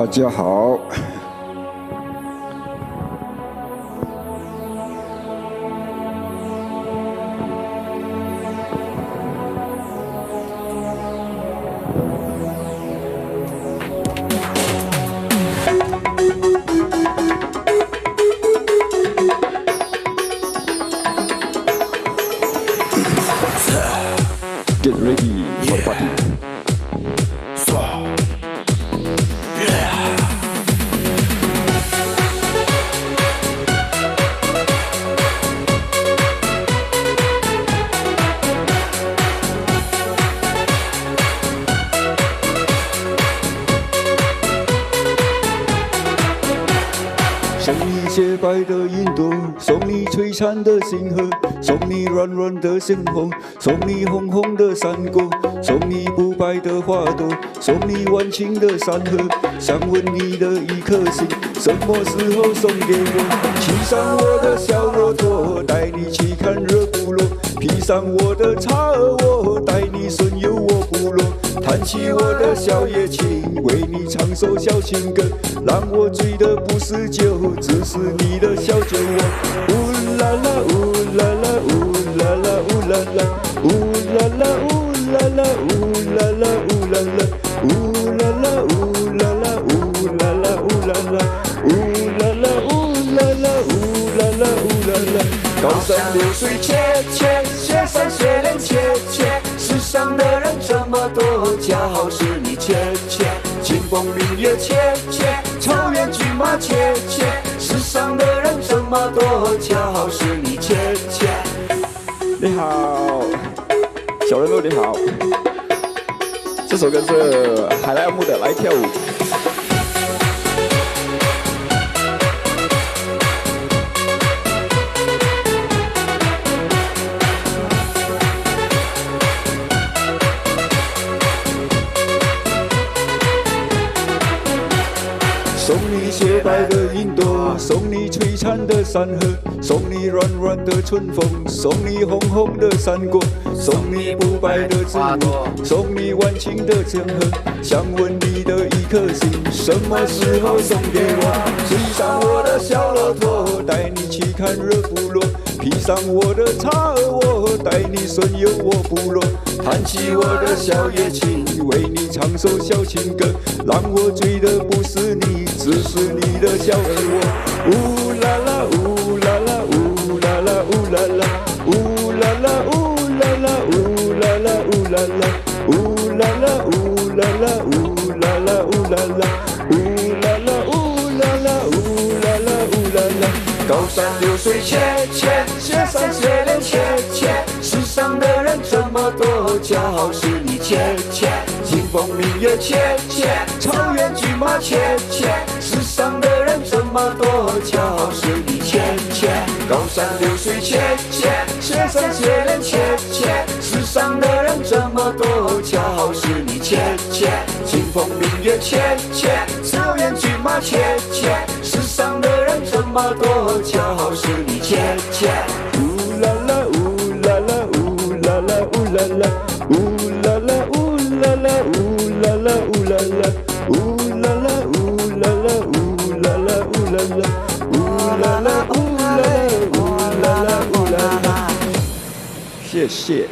大家好。Get ready for the party.送你洁白的云朵，送你璀璨的星河，送你软软的鲜红，送你红红的山果，送你不败的花朵，送你万顷的山河，想问你的一颗心，什么时候送给我？骑上我的小骆驼，带你去看热部落，披上我的茶尔沃，带你顺游我部落，弹起我的小夜琴，为你唱首小情歌，让我醉的不是酒，只是你的小酒窝。呜啦啦，呜啦啦，呜啦啦，呜啦啦，呜啦啦，呜啦啦，呜啦啦，呜啦啦，呜啦啦，呜啦啦，呜啦啦，呜啦啦，呜啦啦，呜啦啦，呜啦啦，呜啦啦。高山流水切切，雪山雪莲切切，世上的人这么多，恰好是你切切。清风明月切切，草原骏马切切，世上的人这么多，恰好是你切切。你好，小人物你好。这首歌是海莱阿木的《来跳舞》。送你洁白的云朵，送你璀璨的山河，送你软软的春风，送你红红的山果，送你不败的自我，送你万顷的江河。想问你的一颗心，什么时候送给我？骑上我的小骆驼，带你去看热部落，披上我的茶尔沃，带你顺游我部落，弹起我的小夜琴，为你唱首小情歌，让我醉的不是你，只是你的小耳窝。呜啦啦，呜啦啦，呜啦啦，呜啦啦，呜啦啦，呜啦啦，呜啦啦，呜啦啦，呜啦啦，呜啦啦，呜啦啦，呜啦啦，呜啦啦，呜啦啦，呜啦啦，呜啦啦。高山流水切切，雪山雪莲切切，世上的人这么多，恰好是你切切。清风明月切切，草原骏马切切，世上的人这么多，恰好是你切切。高山流水切切，雪山雪莲切切，世上的人这么多，恰好是你切切。清风明月切切，草原骏马切切，世上的人这么多，恰好是你切切。呜啦啦，呜啦啦，呜啦啦，呜啦啦，呜啦啦，呜啦啦，呜啦啦，呜啦啦，呜啦啦，呜啦啦，呜啦啦，呜啦啦，呜啦啦，呜啦啦，呜啦啦，呜啦啦。谢谢。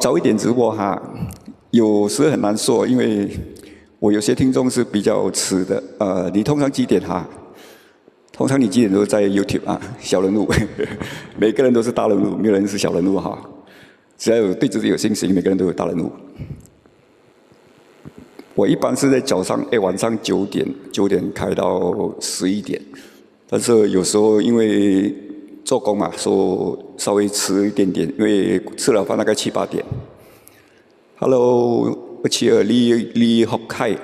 早一点直播哈，有时很难说，因为我有些听众是比较迟的。你通常几点哈？通常你几点都在 YouTube 啊？小人物，每个人都是大人物，没有人是小人物哈。只要有对自己有信心，每个人都有大人物。我一般是在晚上9点开到11点，但是有时候因为做工嘛，说稍微迟一点点，因为吃了饭大概7、8点。Hello， 李学开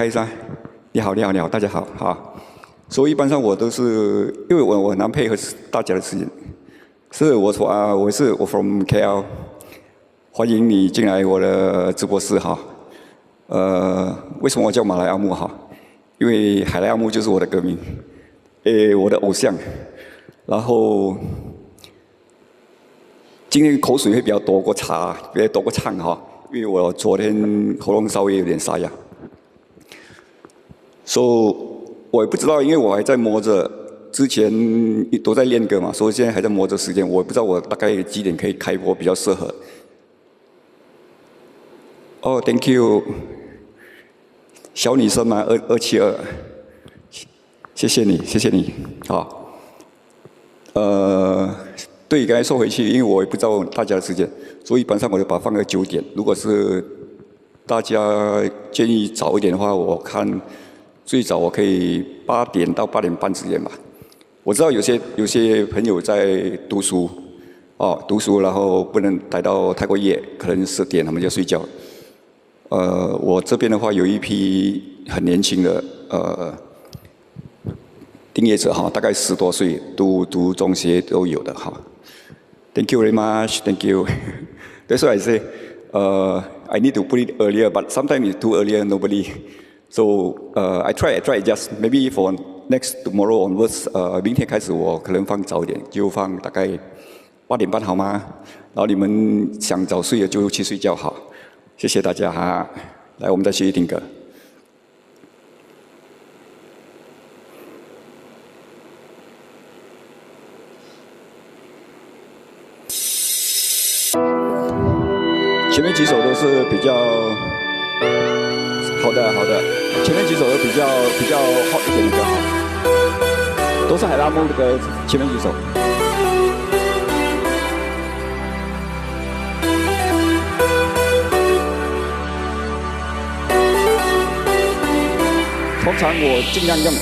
噻，你好，大家好哈。所以一般上我都是，因为我很难配合大家的时间，所以我说我 from KL， 欢迎你进来我的直播室哈。为什么我叫马来阿木哈？因为海莱阿木就是我的歌名，我的偶像。然后今天口水会比较多过茶，比较多过唱哈，因为我昨天喉咙稍微有点沙哑，所以我也不知道，因为我还在摸着，之前都在练歌嘛，所以现在还在摸着时间，我也不知道我大概几点可以开播比较适合。哦 ，Thank you， 小女生嘛，272，谢谢你，谢谢你，好。对，刚才说回去，因为我也不知道大家的时间，所以一般上我就把它放个9点。如果是大家建议早一点的话，我看最早我可以8点到8点半之间吧。我知道有些朋友在读书，读书然后不能待到太过夜，可能10点他们就睡觉。我这边的话有一批很年轻的订阅者哈，大概10多岁，读中学都有的哈。Thank you very much. Thank you. That's why I say, I need to put it earlier, but sometimes it's too earlier, nobody. So I try. Just maybe for next tomorrow onwards, 明天开始我可能放早一点，就放大概8点半好吗？然后你们想早睡的就去睡觉好。谢谢大家哈。来，我们再继续听歌。前面几首都是比较好的，前面几首都比较好一点的歌哈，都是海拉木的歌，前面几首。通常我尽量用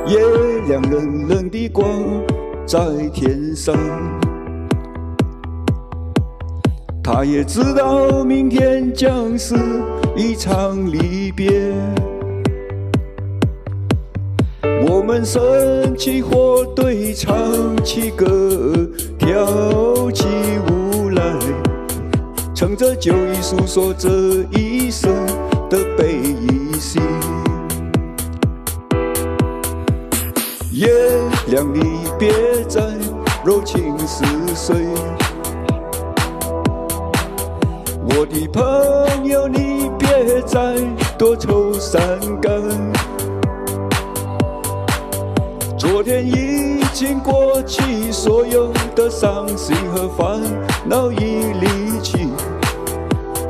月亮冷冷的光在天上。他也知道明天将是一场离别，我们生起火堆，唱起歌，跳起舞来，乘着酒意诉说这一生的悲与喜。月亮你别再柔情似水，我的朋友，你别再多愁善感。昨天已经过去，所有的伤心和烦恼已离去。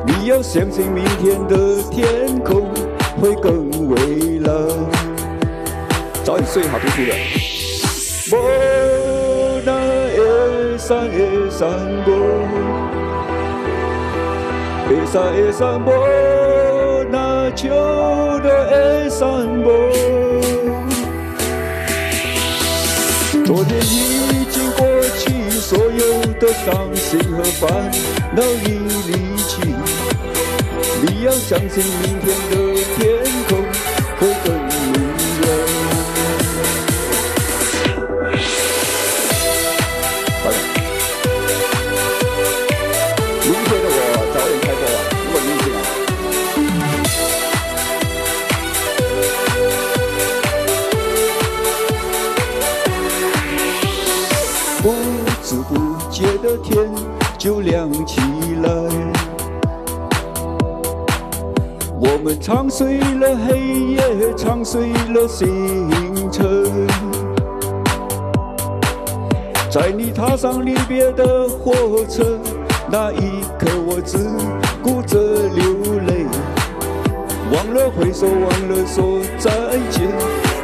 你要相信明天的天空会更蔚蓝。早点睡，好读书的。莫那会散会散无。会散无，那酒都会散无。昨天已经过去，所有的伤心和烦恼已离去。你要相信明天的天空会更明亮。明天的我早点开播啊！如果你进来，不知不觉的天就亮起来。我们唱碎了黑夜，唱碎了星辰。在你踏上离别的火车。那一刻我只顾着流泪，忘了挥手，忘了说再见，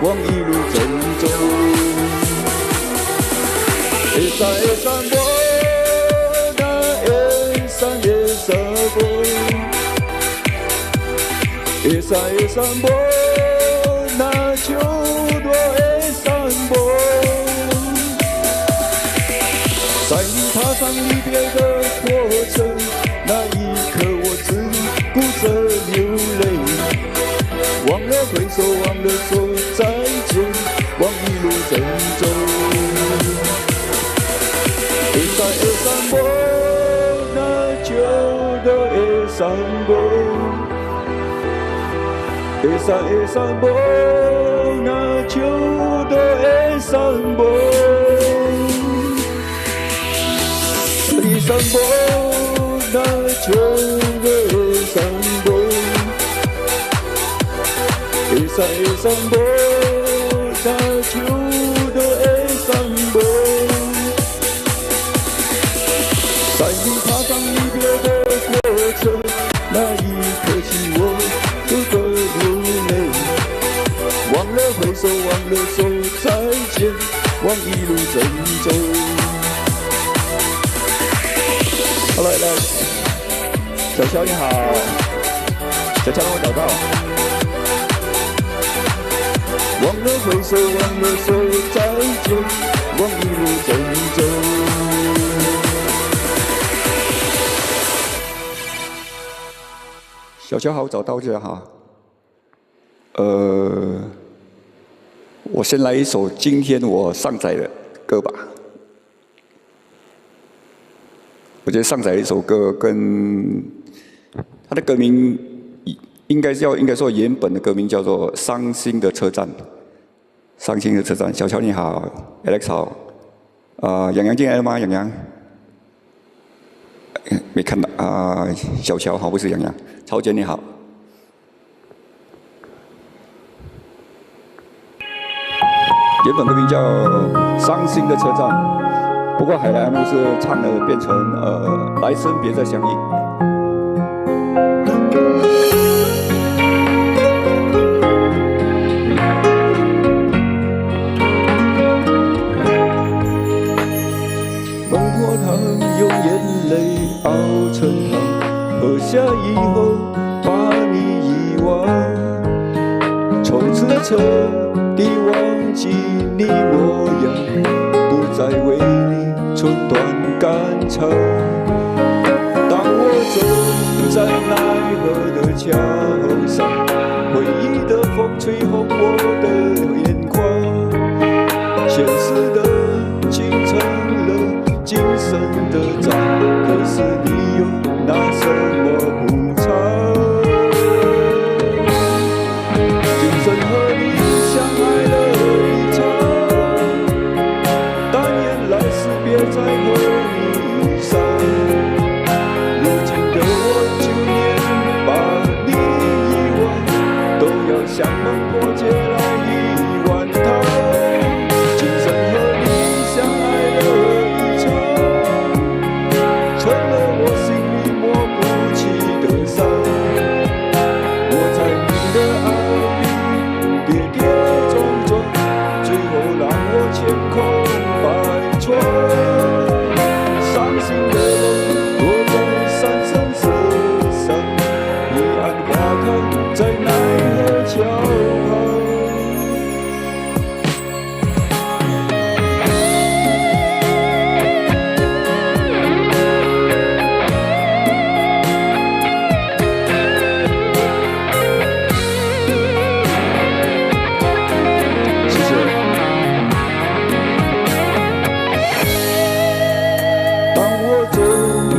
忘一路珍重。会散无，那会散无，会散无，那就多会散无。在你踏上离别的火车，那一刻我只顾着流泪，忘了挥手，忘了说再见，忘一路珍重。会散无，那就都会散无。会散无，那就都会散无。山坡，那秋的山坡，山坡，那秋的山坡，在你踏上离别的火车，那一刻起我个流泪，忘了挥手，忘了说再见，望一路珍重。好了，来，小乔你好，小乔让我找到。忘了挥手，忘了说再见，望一路珍重。小乔好，找到这哈。我先来一首今天我上载的歌吧。我觉得上载一首歌跟它的歌名应该说原本的歌名叫做《伤心的车站》。伤心的车站，小乔你好 ，Alex 好，洋洋进来了吗？洋洋，没看到小乔好，不是洋洋，曹姐你好。原本歌名叫《伤心的车站》。不过海莱姆是唱了变成来生别再相遇。孟婆汤用眼泪熬成汤，喝下以后把你遗忘，从此彻底忘记你模样，不再为你寸断肝肠。当我走在奈何的桥上，回忆的风吹红我的眼眶，现实的情成了今生的债，可是你又拿什么补偿？今生和你相爱了一场，但愿来世别再和你遇上。如今的我就连把你遗忘，都要像孟婆节来一碗汤。今生和你相爱了一场，成了我心里抹不去的伤。我在你的爱里跌跌撞撞，最后让我乾坤百转。伤心的人躲在山深色上，彼岸花开在奈何桥旁。谢谢。当我走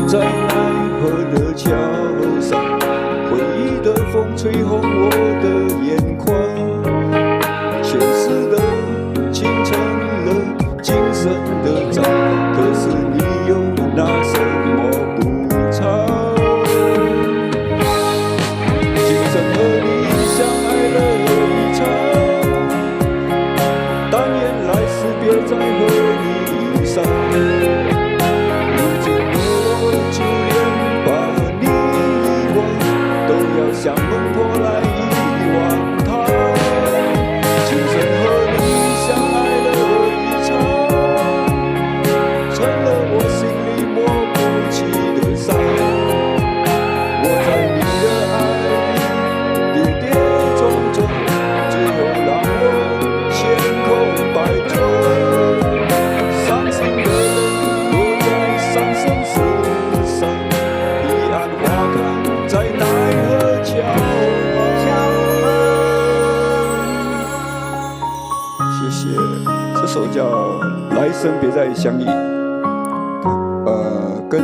在奈何的桥上，回忆的风吹红我的眼眶，现实的情成了今生的债，可是你又拿什么补偿？今生和你相爱了一场，但愿来世别再和你遇上。如今的我就连把你遗忘，都要像孟婆来一碗汤。今生和你相爱了一场，成了我心里抹不去的伤。我在你的爱里跌跌撞撞，最后让我乾坤百转。伤心的人落在山深色上，彼岸花开在奈何桥旁。谢谢，这首叫《来生别再相遇》，跟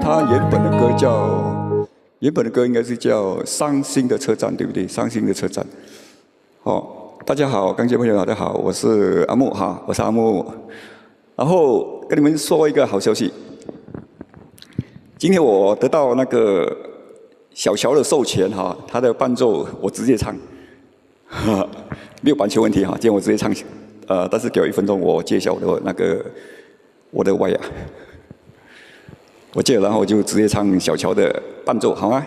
他原本的歌应该是叫《伤心的车站》，对不对？伤心的车站。大家好，刚结朋友大家好，我是阿木哈，我是阿木。然后跟你们说一个好消息，今天我得到那个小乔的授权哈，他的伴奏我直接唱，没有版权问题哈。今天我直接唱，但是给我1分钟，我揭晓我的歪呀，我接了，然后我就直接唱小乔的伴奏，好吗？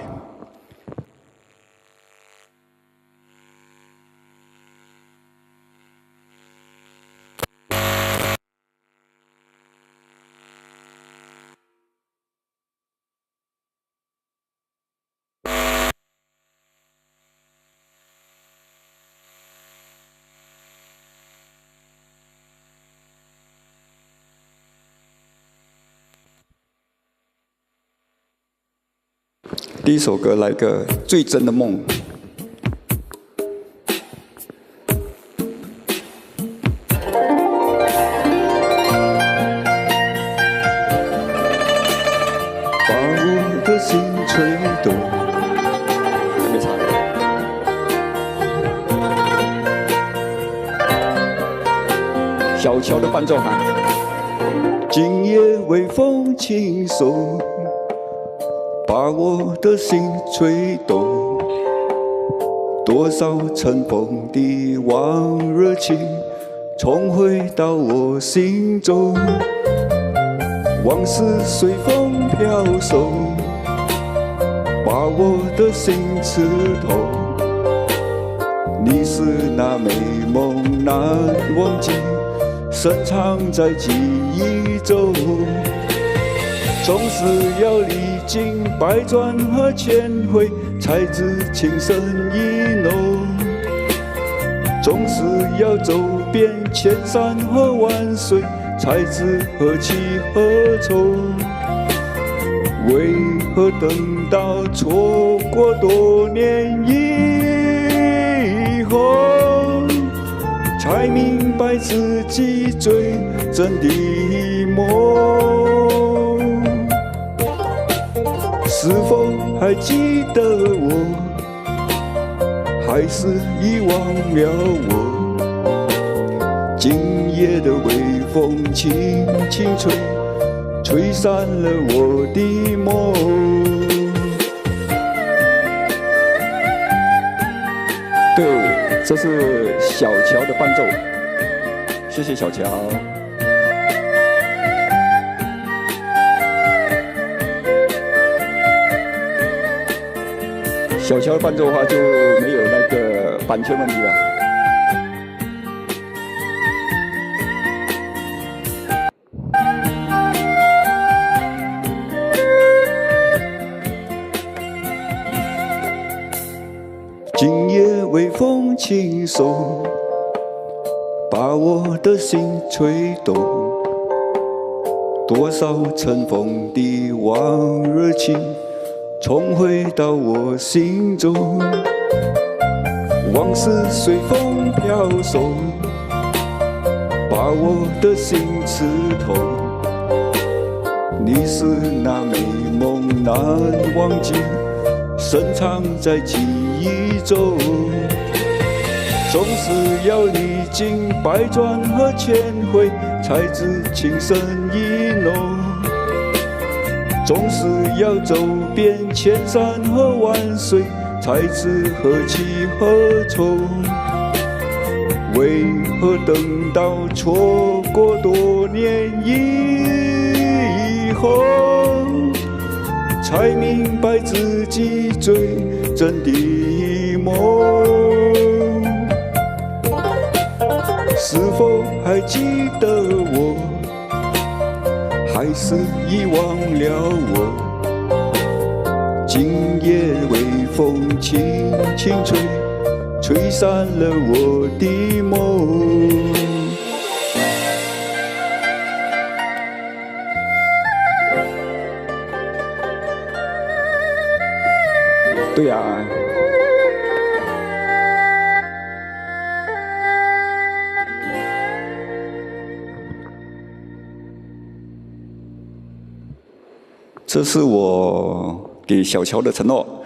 第一首歌来个最真的梦。把我的心吹动。还没唱。小乔的伴奏哈。今夜微风轻送。把我的心吹动，多少尘封的往日情，重回到我心中。往事随风飘送，把我的心刺痛。你是那美梦难忘记，深藏在记忆中。总是要历经百转和千回，才知情深意浓。总是要走遍千山和万水，才知何去何从。为何等到错过多年以后，才明白自己最真的梦？是否还记得我？还是遗忘了我？今夜的微风轻轻吹，吹散了我的梦。对，这是小乔的伴奏，谢谢小乔。小乔的伴奏的话就没有那个版权问题了。今夜微风轻送，把我的心吹动。多少尘封的往日情，重回到我心中。往事随风飘送，把我的心刺痛。你是那美梦难忘记，深藏在记忆中。总是要历经百转和千回，才知情深意浓。总是要走遍千山和万水，才知何去何从。为何等到错过多年以后，才明白自己最真的梦？是否还记得我？还是遗忘了我？今夜微风轻轻吹，吹散了我的梦。对呀。这是我给小乔的承诺。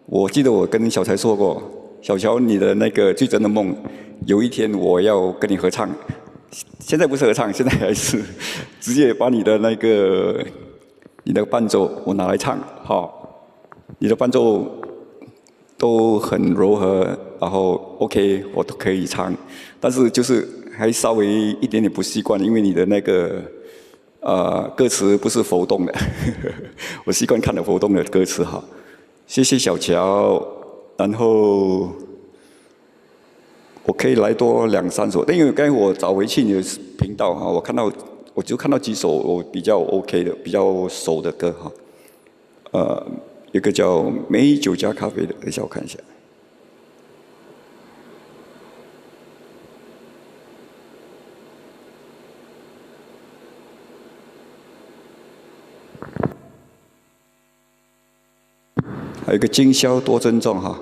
我记得我跟小乔说过，小乔，你的那个最真的梦，有一天我要跟你合唱。现在不是合唱，现在还是直接把你的那个你的伴奏我拿来唱，好，你的伴奏都很柔和，然后 OK 我都可以唱，但是就是还稍微一点点不习惯，因为你的那个歌词不是浮动的，我习惯看的浮动的歌词哈。谢谢小乔，然后我可以来多2、3首，但因为刚才我找回去你的频道哈，我就看到几首我比较 OK 的、比较熟的歌哈。有个叫美酒加咖啡的，等一下我看一下。还有一个今宵多珍重哈，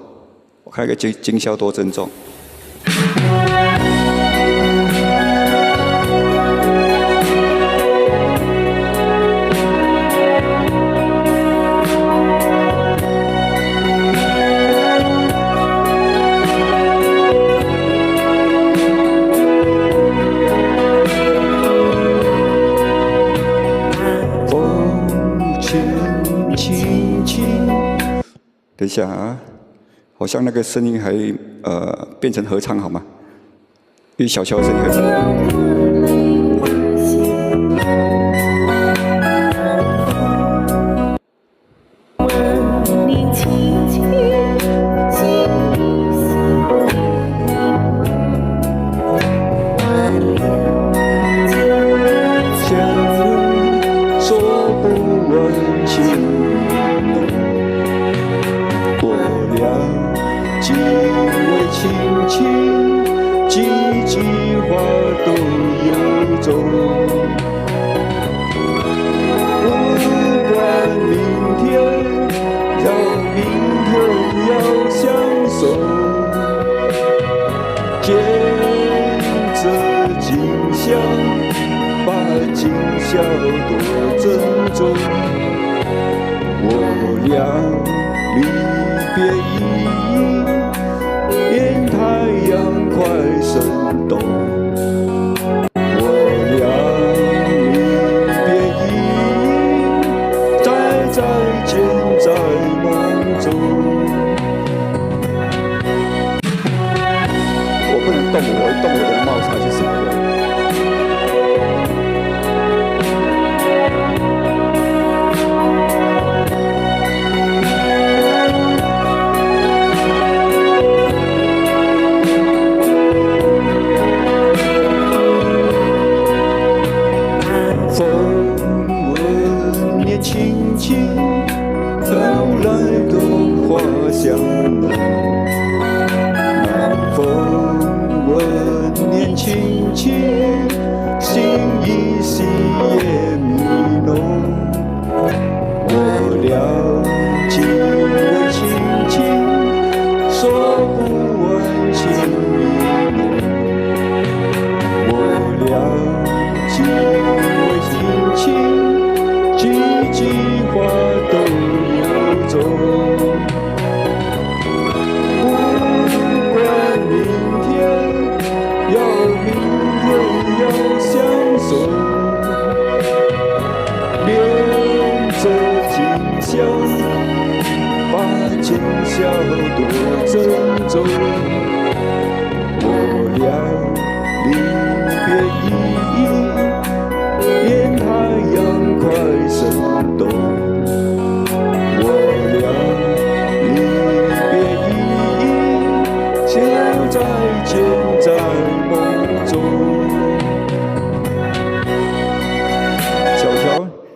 我看一个今宵多珍重。等一下啊，好像那个声音还变成合唱好吗？因为小乔的声音合唱。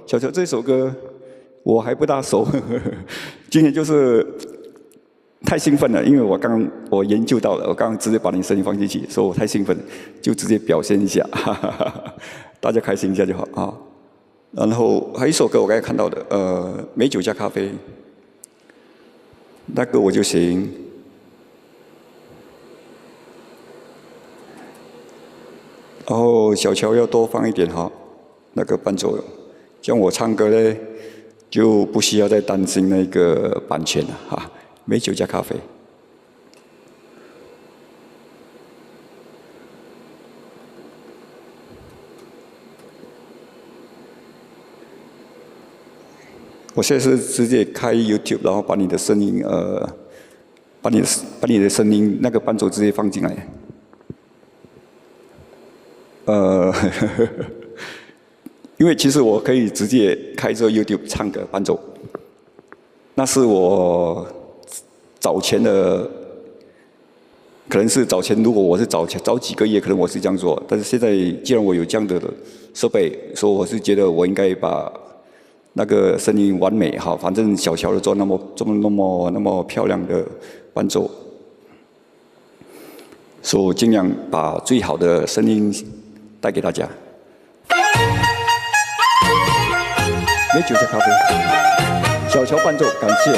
小乔这首歌我还不大熟，今天就是太兴奋了，因为我研究到了，我刚刚直接把你声音放进去，说我太兴奋了，就直接表现一下，大家开心一下就好啊。然后还有一首歌我刚才看到的，美酒加咖啡，那个我就行。然后小乔要多放一点哈，那个伴奏。像我唱歌呢，就不需要再担心那个版权了哈。美酒加咖啡。我现在是直接开 YouTube， 然后把你的声音把你的声音那个伴奏直接放进来。因为其实我可以直接开着 YouTube 唱歌伴奏，那是我早前的，可能是早前如果我是早几个月，可能我是这样做，但是现在既然我有这样的设备，所以我是觉得我应该把那个声音完美哈，反正小乔的做那么漂亮的伴奏，所以我尽量把最好的声音带给大家。美酒加咖啡，小乔伴奏，感谢。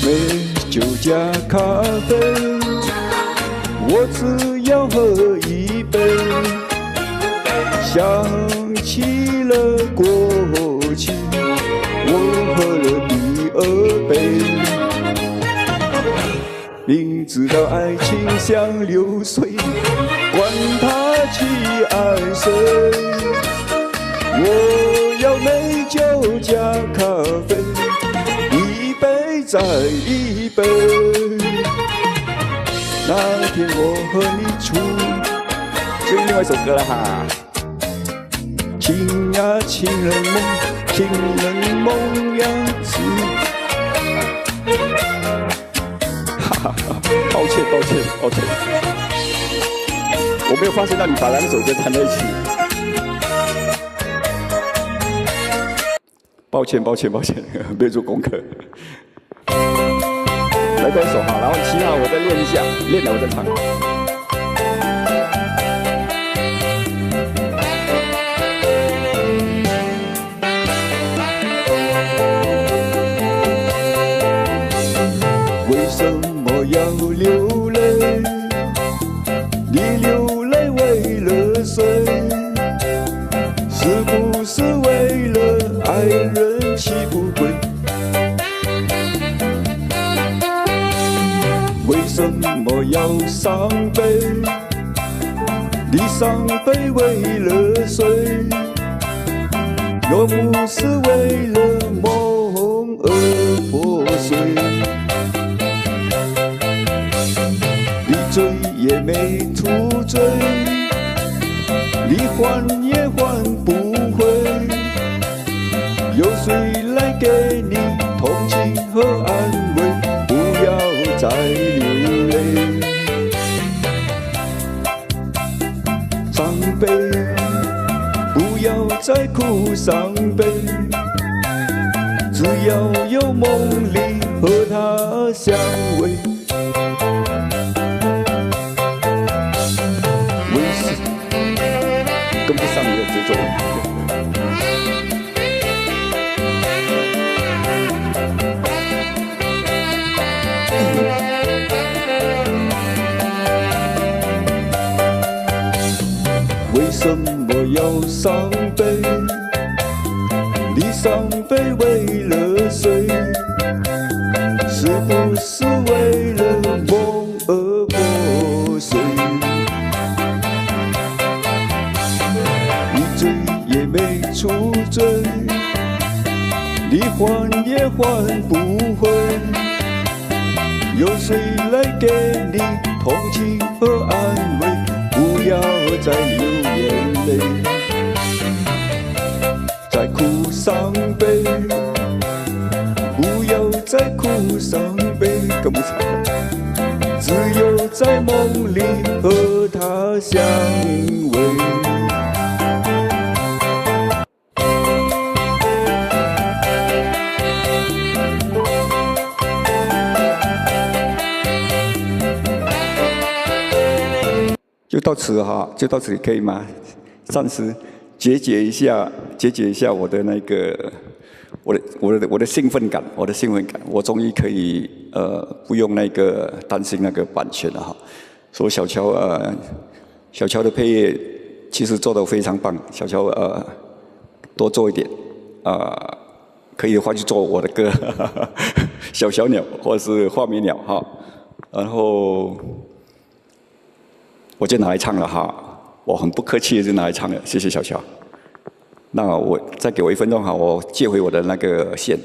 美酒加咖啡，我只要喝一杯，想起了过去，我喝了第二杯。明知道爱情像流水，管它去爱谁，我要美酒加咖啡，一杯再一杯。那天我和你出，这是另外一首歌了哈。情呀情人梦，情人梦样子。抱歉，我没有发现到你把两首歌弹在一起。抱歉，没有做功课。来多一首哈，然后其他我再练一下，练了我再唱。为什么要流泪？你流泪为了谁？是不是为了爱人气不归？为什么要伤悲？你伤悲为了谁？若不是为了梦而破碎。醉也没出醉，你还也还不回，有谁来给你同情和安慰？不要再流泪，伤悲，不要再哭伤悲，只要有梦里和他相偎。跟不上你的节奏。为什么要伤悲？你伤悲为了谁？是不是为了梦而破碎？也没出醉，你还也还不回，有谁来给你同情和安慰？不要再流眼泪，再哭伤悲，不要再哭伤悲，跟不上，只有在梦里和他相偎。就到此哈，就到此可以吗？暂时解解一下我的那个我的兴奋感，我终于可以不用那个担心那个版权了哈。所以小乔的配乐其实做得非常棒，小乔多做一点可以的话就做我的歌，小小鸟或者是画眉鸟哈。然后我就拿来唱了哈，我很不客气的就拿来唱了，谢谢小乔。那我再给我1分钟哈，我借回我的那个线。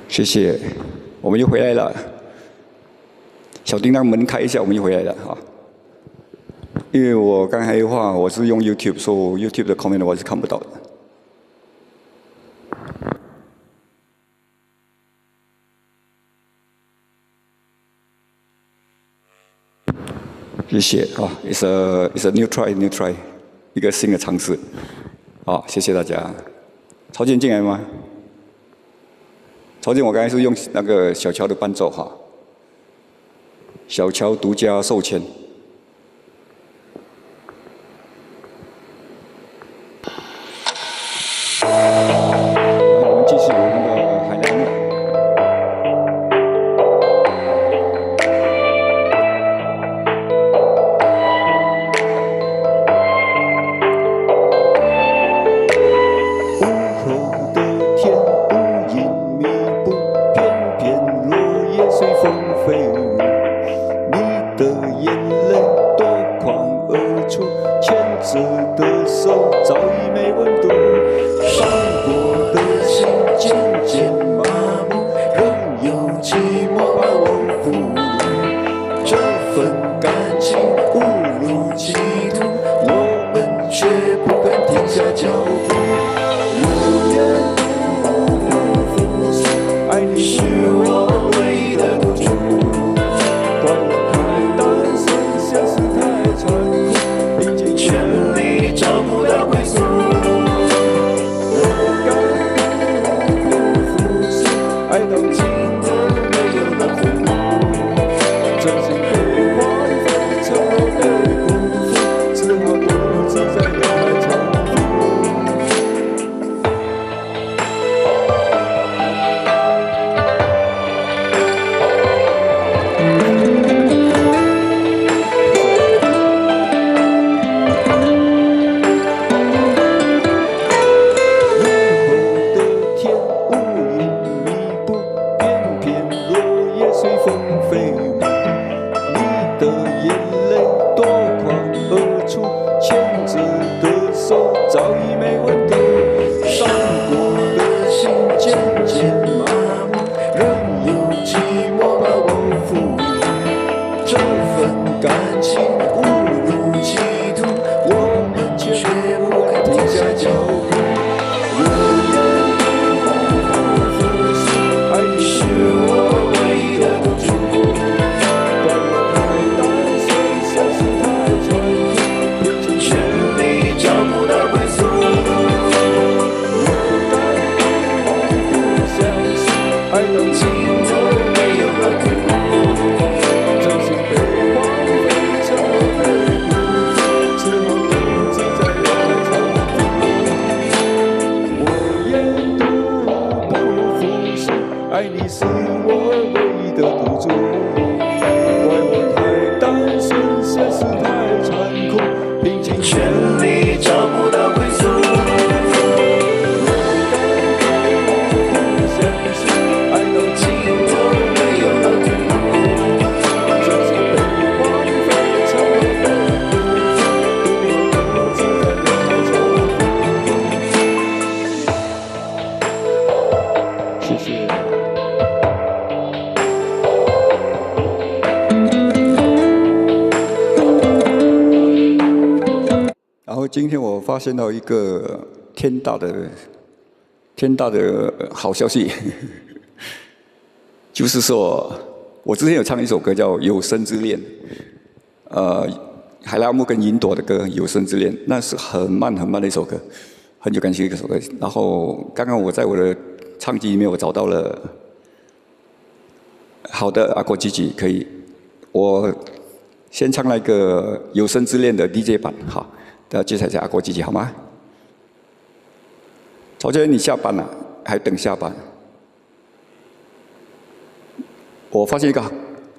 谢谢，我们又回来了。小叮当门开一下，我们又回来了哈。因为我刚才的话，我是用 YouTube， 所以 YouTube 的 comment 我是看不到的。谢谢啊 ，it's a new try， 一个新的尝试。好，谢谢大家。曹健进来吗？曹健，我刚才是用那个小乔的伴奏哈，小乔独家授权。我们继续那个海南。今天我发现到一个天大的好消息，就是说，我之前有唱一首歌叫《有生之恋》，海拉木跟云朵的歌《有生之恋》，那是很慢的一首歌，很有感情的一首歌。然后刚刚我在我的唱机里面，我找到了好的，阿国姐姐可以。我先唱那个《有生之年》的 DJ 版，好，接下来阿国姐姐好吗？曹杰，你下班了，还等下班？我发现一个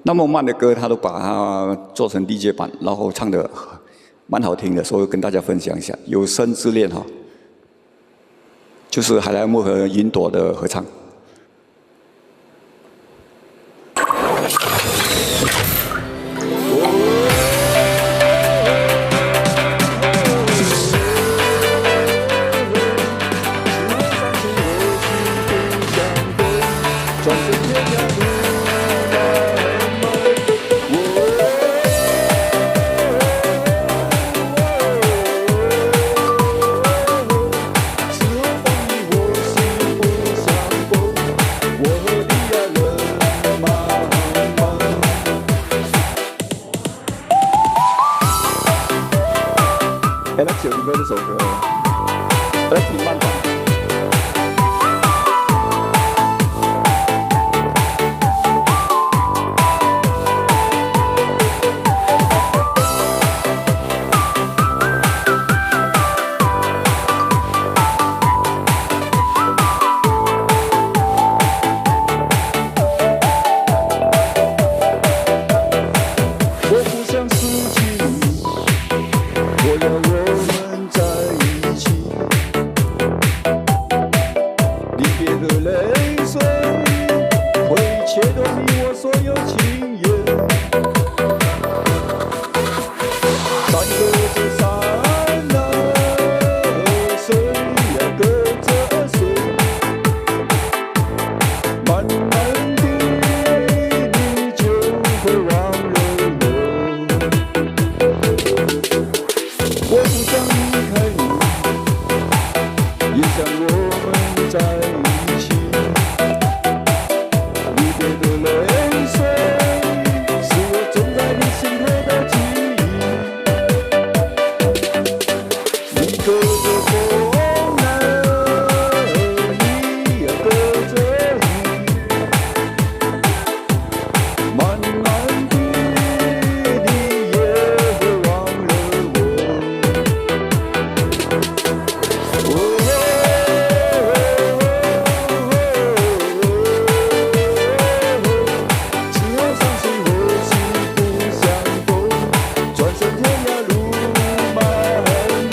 那么慢的歌，他都把它做成 DJ 版，然后唱的蛮好听的，所以跟大家分享一下《有生之年》哈，就是海莱姆和云朵的合唱。哎，那九零歌这首歌，挺慢的。我不想失去你，我要我们在一起。离别的泪水会切断你我所有情缘。山隔着山啊，水呀隔着水，慢慢的你就会忘了我。我不想离开你，也想我们在一起。离别的泪水是我种在你心头的记忆。你隔着风啊，你也隔着雨，慢慢的你也会忘了我。只好相信或许不相逢，转身天涯路漫漫。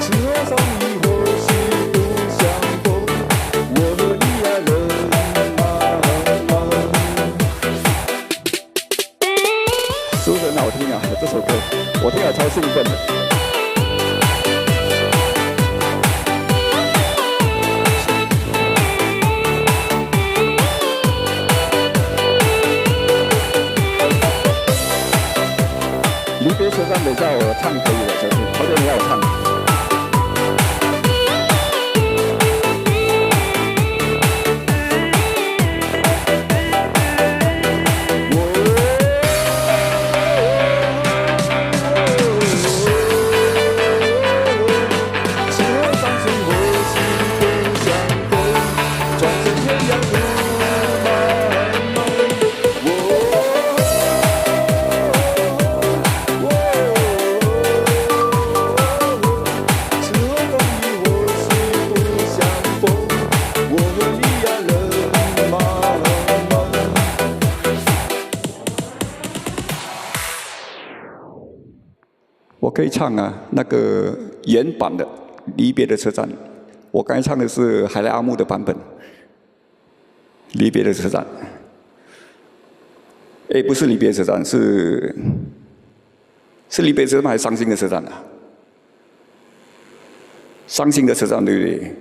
只好相依或许不相逢，我和你呀人茫茫。是不是很好听啊？这首歌我听了超兴奋的。离别车站等一下我唱可以了，就是好久没有唱。只好相信或许不相逢，转身天涯路漫漫。只好相依或许不相逢，我和你呀人茫茫。我可以唱啊，那个原版的《离别的车站》，我刚才唱的是海莱阿木的版本，《离别的车站》。哎，不是离别车站，是离别车站还是伤心的车站啊？伤心的车站，对不对？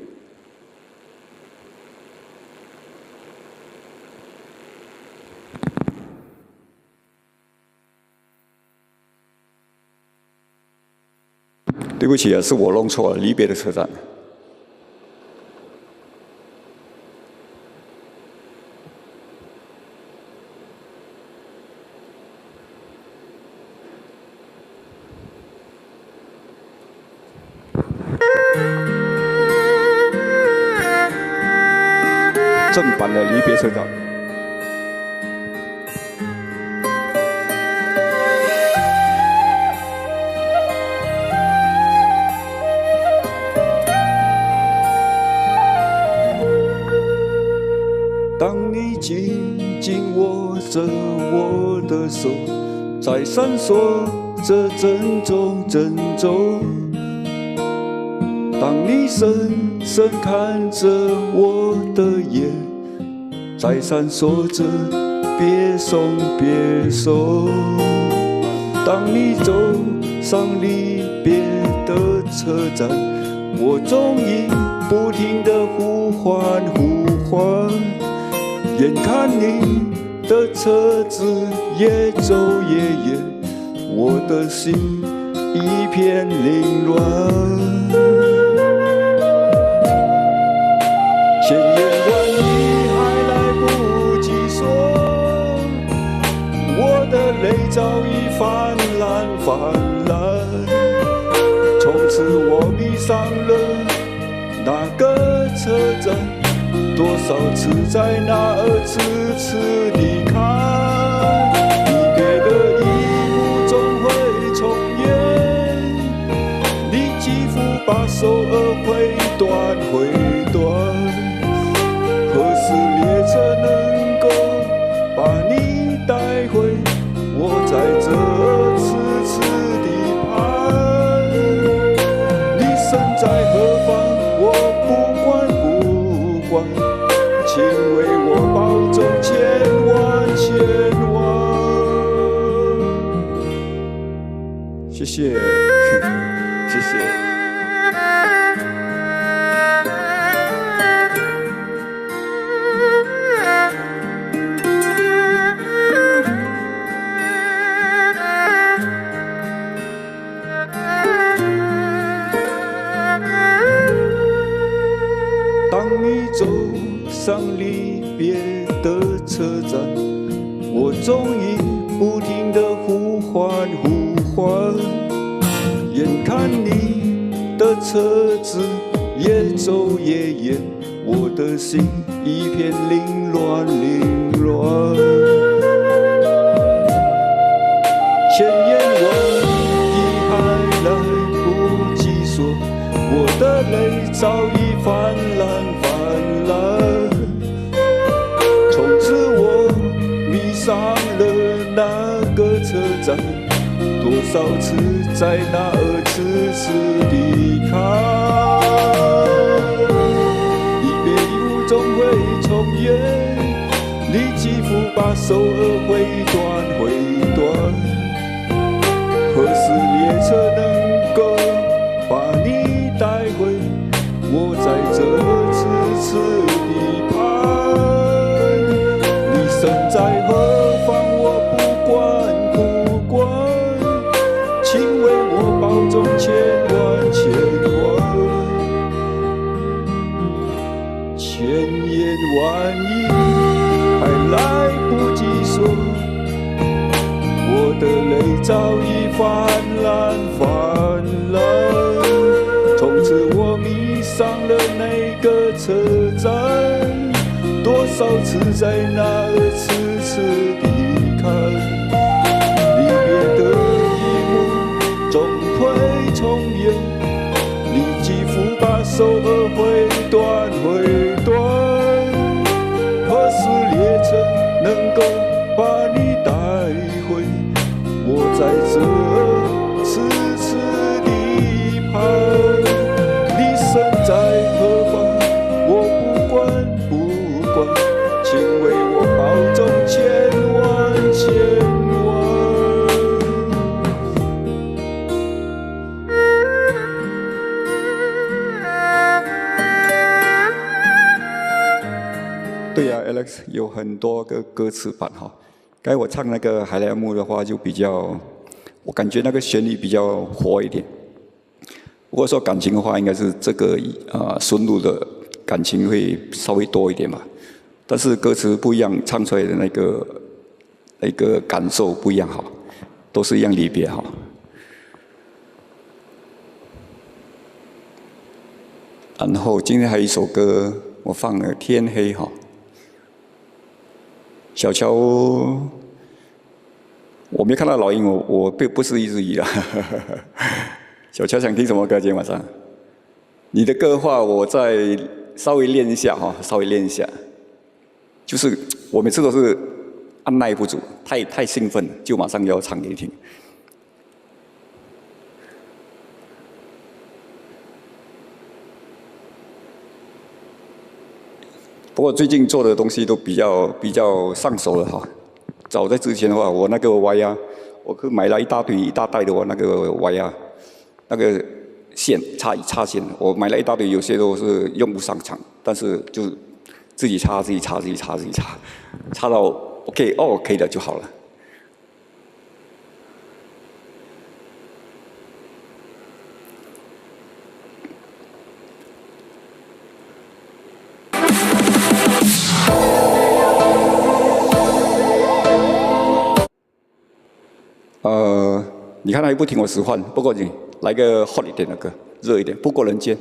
对不起啊，是我弄错了，离别的车站。正版的离别车站。当你紧紧握着我的手，在闪烁着珍重珍重。当你深深看着我的眼，在闪烁着别送别送。当你走上离别的车站，我总已不停地呼唤呼唤。眼看你的车子越走越远，我的心一片凌乱。千言万语还来不及说，我的泪早已泛滥泛滥。从此我迷上了那个车站，多少次在那儿次次离开，离别的一幕总会重演。你几乎把手儿挥断挥断，何时列车能够把你带回我在这次次地盼？你身在何方我不管不管，请为我保重千万千万。谢谢，谢谢。当你走上离别的车站，我终于不停地呼唤呼唤。眼看你的车子越走越远，我的心一片凌乱凌乱。千言万语还来不及说，我的泪早已泛滥泛滥。从此我迷上了那个车站，多少次在那儿次次离开。离别一幕总会重演，你几乎把手儿挥断挥断。何时列车能够把你带回我在这次次地盼？你身在何方我不管不管，请为我保重千万千万。千言万语还来不及说，我的泪早已泛滥泛滥。从此我迷上了那个车站，多少次在那儿次次地看。离别的一幕总会重演，你几乎把手儿挥断挥断。何时列车能够把你带回我在这次次地盼？你身在何方我不管不管，请为我保重千万千万。对呀 ，Alex 有很多个歌词版哈。刚才我唱那个海莱姆的话，就比较，我感觉那个旋律比较活一点。如果说感情的话，应该是这个顺路的感情会稍微多一点吧。但是歌词不一样，唱出来的那个感受不一样哈，都是一样离别哈。然后今天还有一首歌，我放了《天黑》哈。小乔，我没看到老鹰，我并不是一只鱼啦。小乔想听什么歌？今天晚上，你的歌的话，我再稍微练一下哈，稍微练一下。就是我每次都是按耐不住，太兴奋了，就马上要唱给你听。不过最近做的东西都比较上手了哈。早在之前的话，我那个歪呀，我买了一大袋的那个歪呀，那个线插线，我买了一大堆，有些都是用不上场，但是就自己插，插到 OK 的就好了。你看他又不听我使唤，不过你来个 hot 一点的歌，热一点，不过人间。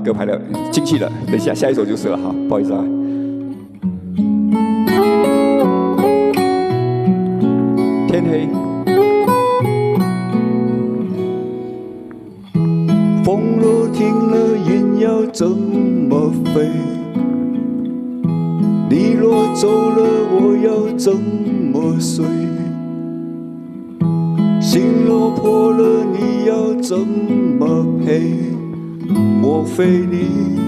歌排了进去了，等一下下一首就是了哈，不好意思啊。天黑，风若停了，云要怎么飞？你若走了，我要怎么睡？心若破了，你要怎么赔？莫非你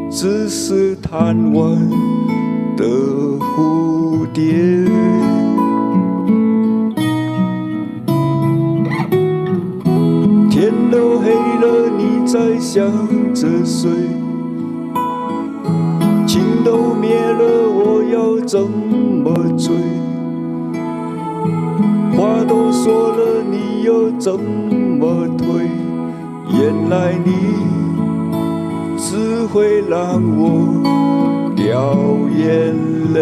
只是贪玩的蝴蝶？天都黑了，你在想着谁？情都灭了，我要怎么追？话都说了，你又怎么退？原来你只会让我掉眼泪。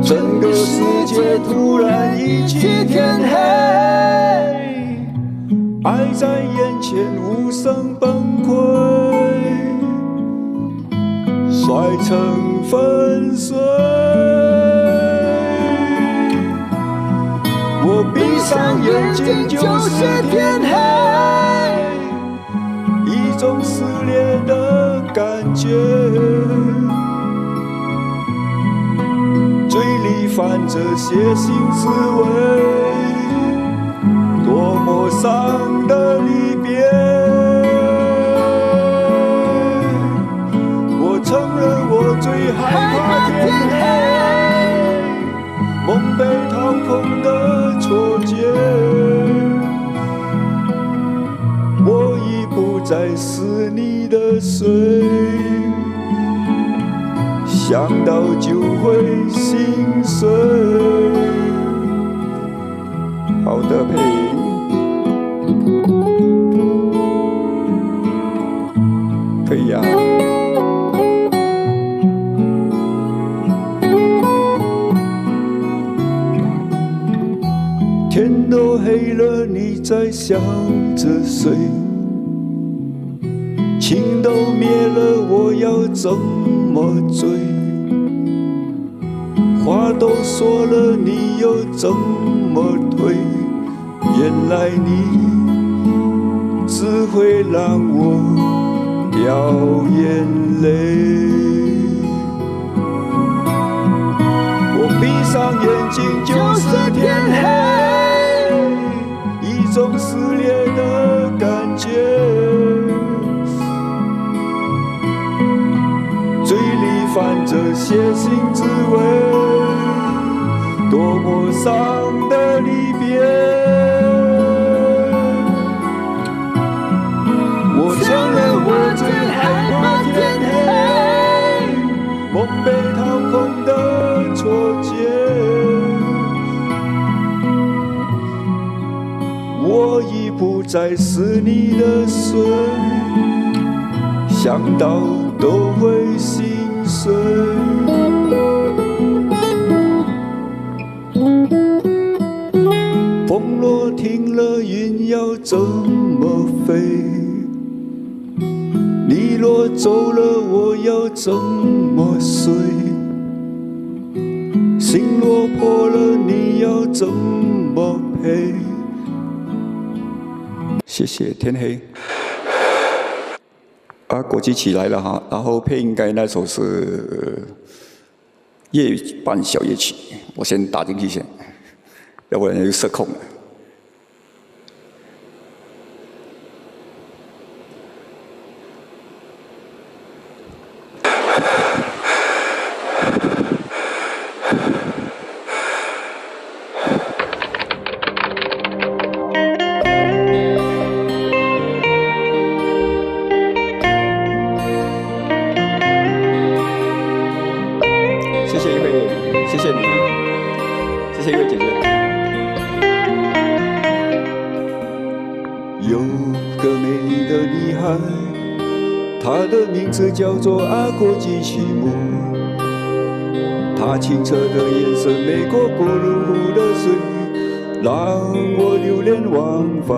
整个世界突然一起天黑，爱在眼前无声崩溃，摔成粉碎。我闭上眼睛就是天黑，一种撕裂的感觉，嘴里泛着血腥滋味，多么伤的离别。我承认我最害怕天黑，梦被掏空的错觉，我已不再是你的谁，想到就会心碎。好的，配音可以啊。天都黑了，你在想着谁？情都灭了，我要怎么追？话都说了，你又怎么退？原来你只会让我掉眼泪。我闭上眼睛就是天黑，一种撕裂的感觉，嘴里泛着血腥滋味，多么伤的离别。我承认我最害怕天黑，梦被掏空的错觉，我已不再是你的谁，想到都会心碎。风若停了，云要怎么飞？你若走了，我要怎么睡？心若破了，你要怎么赔？谢谢天黑。啊，国际起来了哈，然后配应该那首是夜半小夜曲，我先打进去先，要不然就失控了。谢谢一位，谢谢你，谢谢一位姐姐。有个美丽的女孩，她的名字叫做阿国基奇姆。她清澈的眼神，美国过路湖的水，让我流连忘返。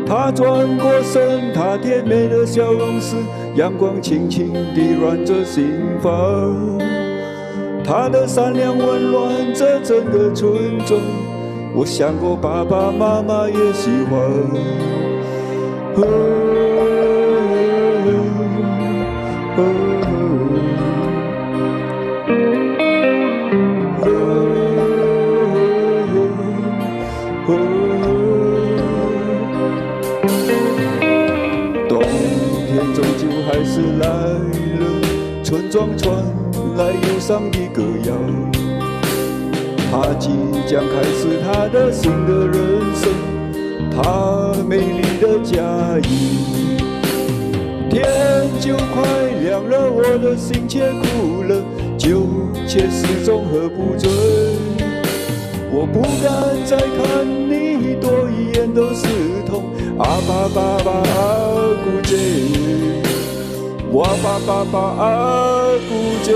他转过身，他甜美的笑容是阳光轻轻地暖着心房。他的善良温暖着整个村庄，我想过爸爸妈妈也喜欢。冬天终究还是来了，村庄传来忧伤的歌谣。他即将开始他的新的人生，他美丽的家园。天就快亮了，我的心却哭了，酒却始终喝不醉。我不敢再看你，多一眼都是痛。啊爸爸爸啊姑姐，我爸爸爸啊姑姐。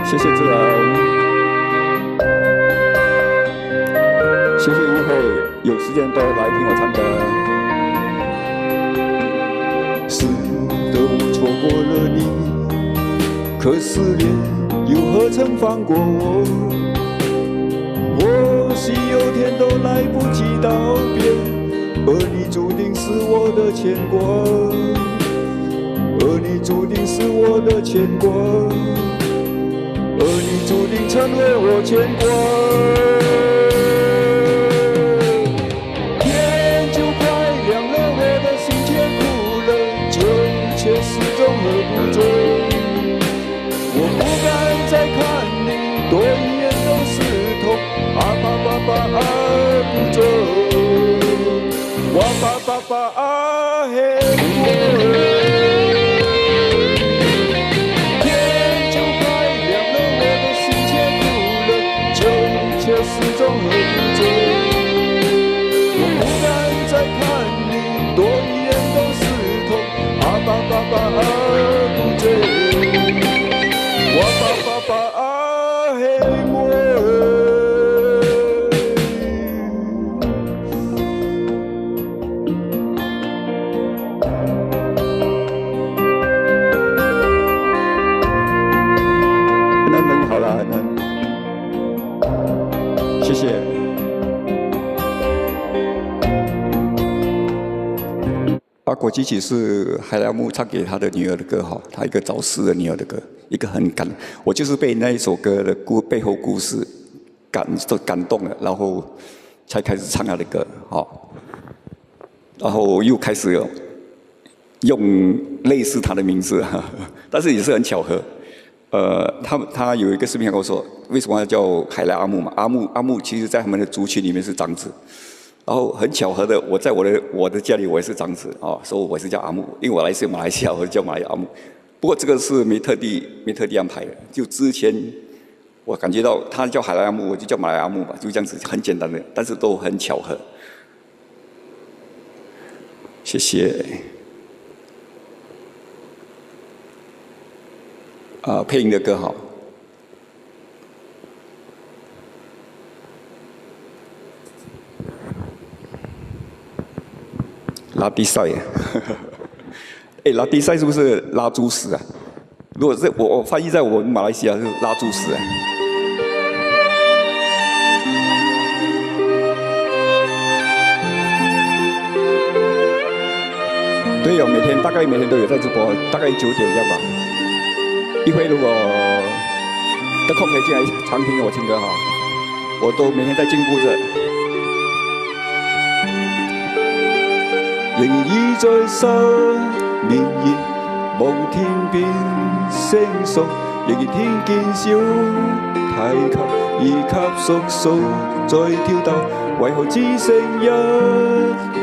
谢谢自然，谢谢误会，有时间都来听我唱歌。是的，我错过了你，可是恋又何曾放过我？或许有天都来不及道别，而你注定是我的牵挂，而你注定是我的牵挂。而你注定成为我牵挂。天就快亮了，我的心却哭了，酒却始终喝不醉。我不敢再看你，多一眼都是痛。啊爸爸爸啊不走，哇爸爸爸啊嘿。始终喝不醉，我不敢再看你，多一眼都是痛。啊爸爸爸啊不醉，我爸爸爸啊嘿我。那好了，谢谢。国际曲是海良木唱给他的女儿的歌哈，他一个早逝的女儿的歌，一个很感，我就是被那一首歌的背后故事感动了，然后才开始唱他的歌，好，然后又开始用类似他的名字，但是也是很巧合。他有一个视频跟我说，为什么要叫海莱阿木嘛？阿木其实在他们的族群里面是长子，然后很巧合的，我在我的家里我也是长子啊，所以我是叫阿木，因为我来自马来西亚，我就叫马来阿木。不过这个是没特地安排的，就之前我感觉到他叫海莱阿木，我就叫马来阿木嘛，就这样子很简单的，但是都很巧合。谢谢。配音的歌好。拉低赛，哎，拉低赛是不是拉猪屎啊？如果是我翻译在我们马来西亚是拉猪屎啊。对哦，大概每天都有在直播，大概9点这样吧。一会如果得空可以进来常听我听歌哈，我都每天在进步着。仍然倚在失眠夜，望天邊星宿，仍然聽見小提琴二級叔叔在跳逗，為何只剩一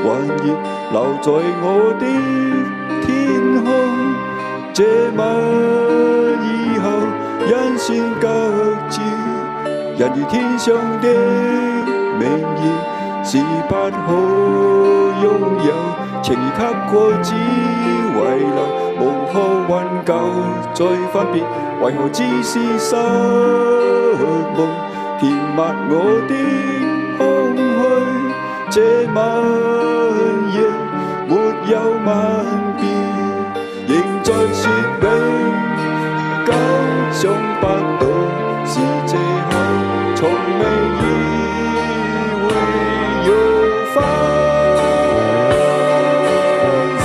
環月留在我的天空？這晚以後，因算隔絕，人如天上的明月，是不可擁有。情如給過只遺留，夢可挽救再分別，為何只是失夢，填密我的空虛。這晚夜沒有吻別，仍在說永久，想不到是這刻，從未意會要分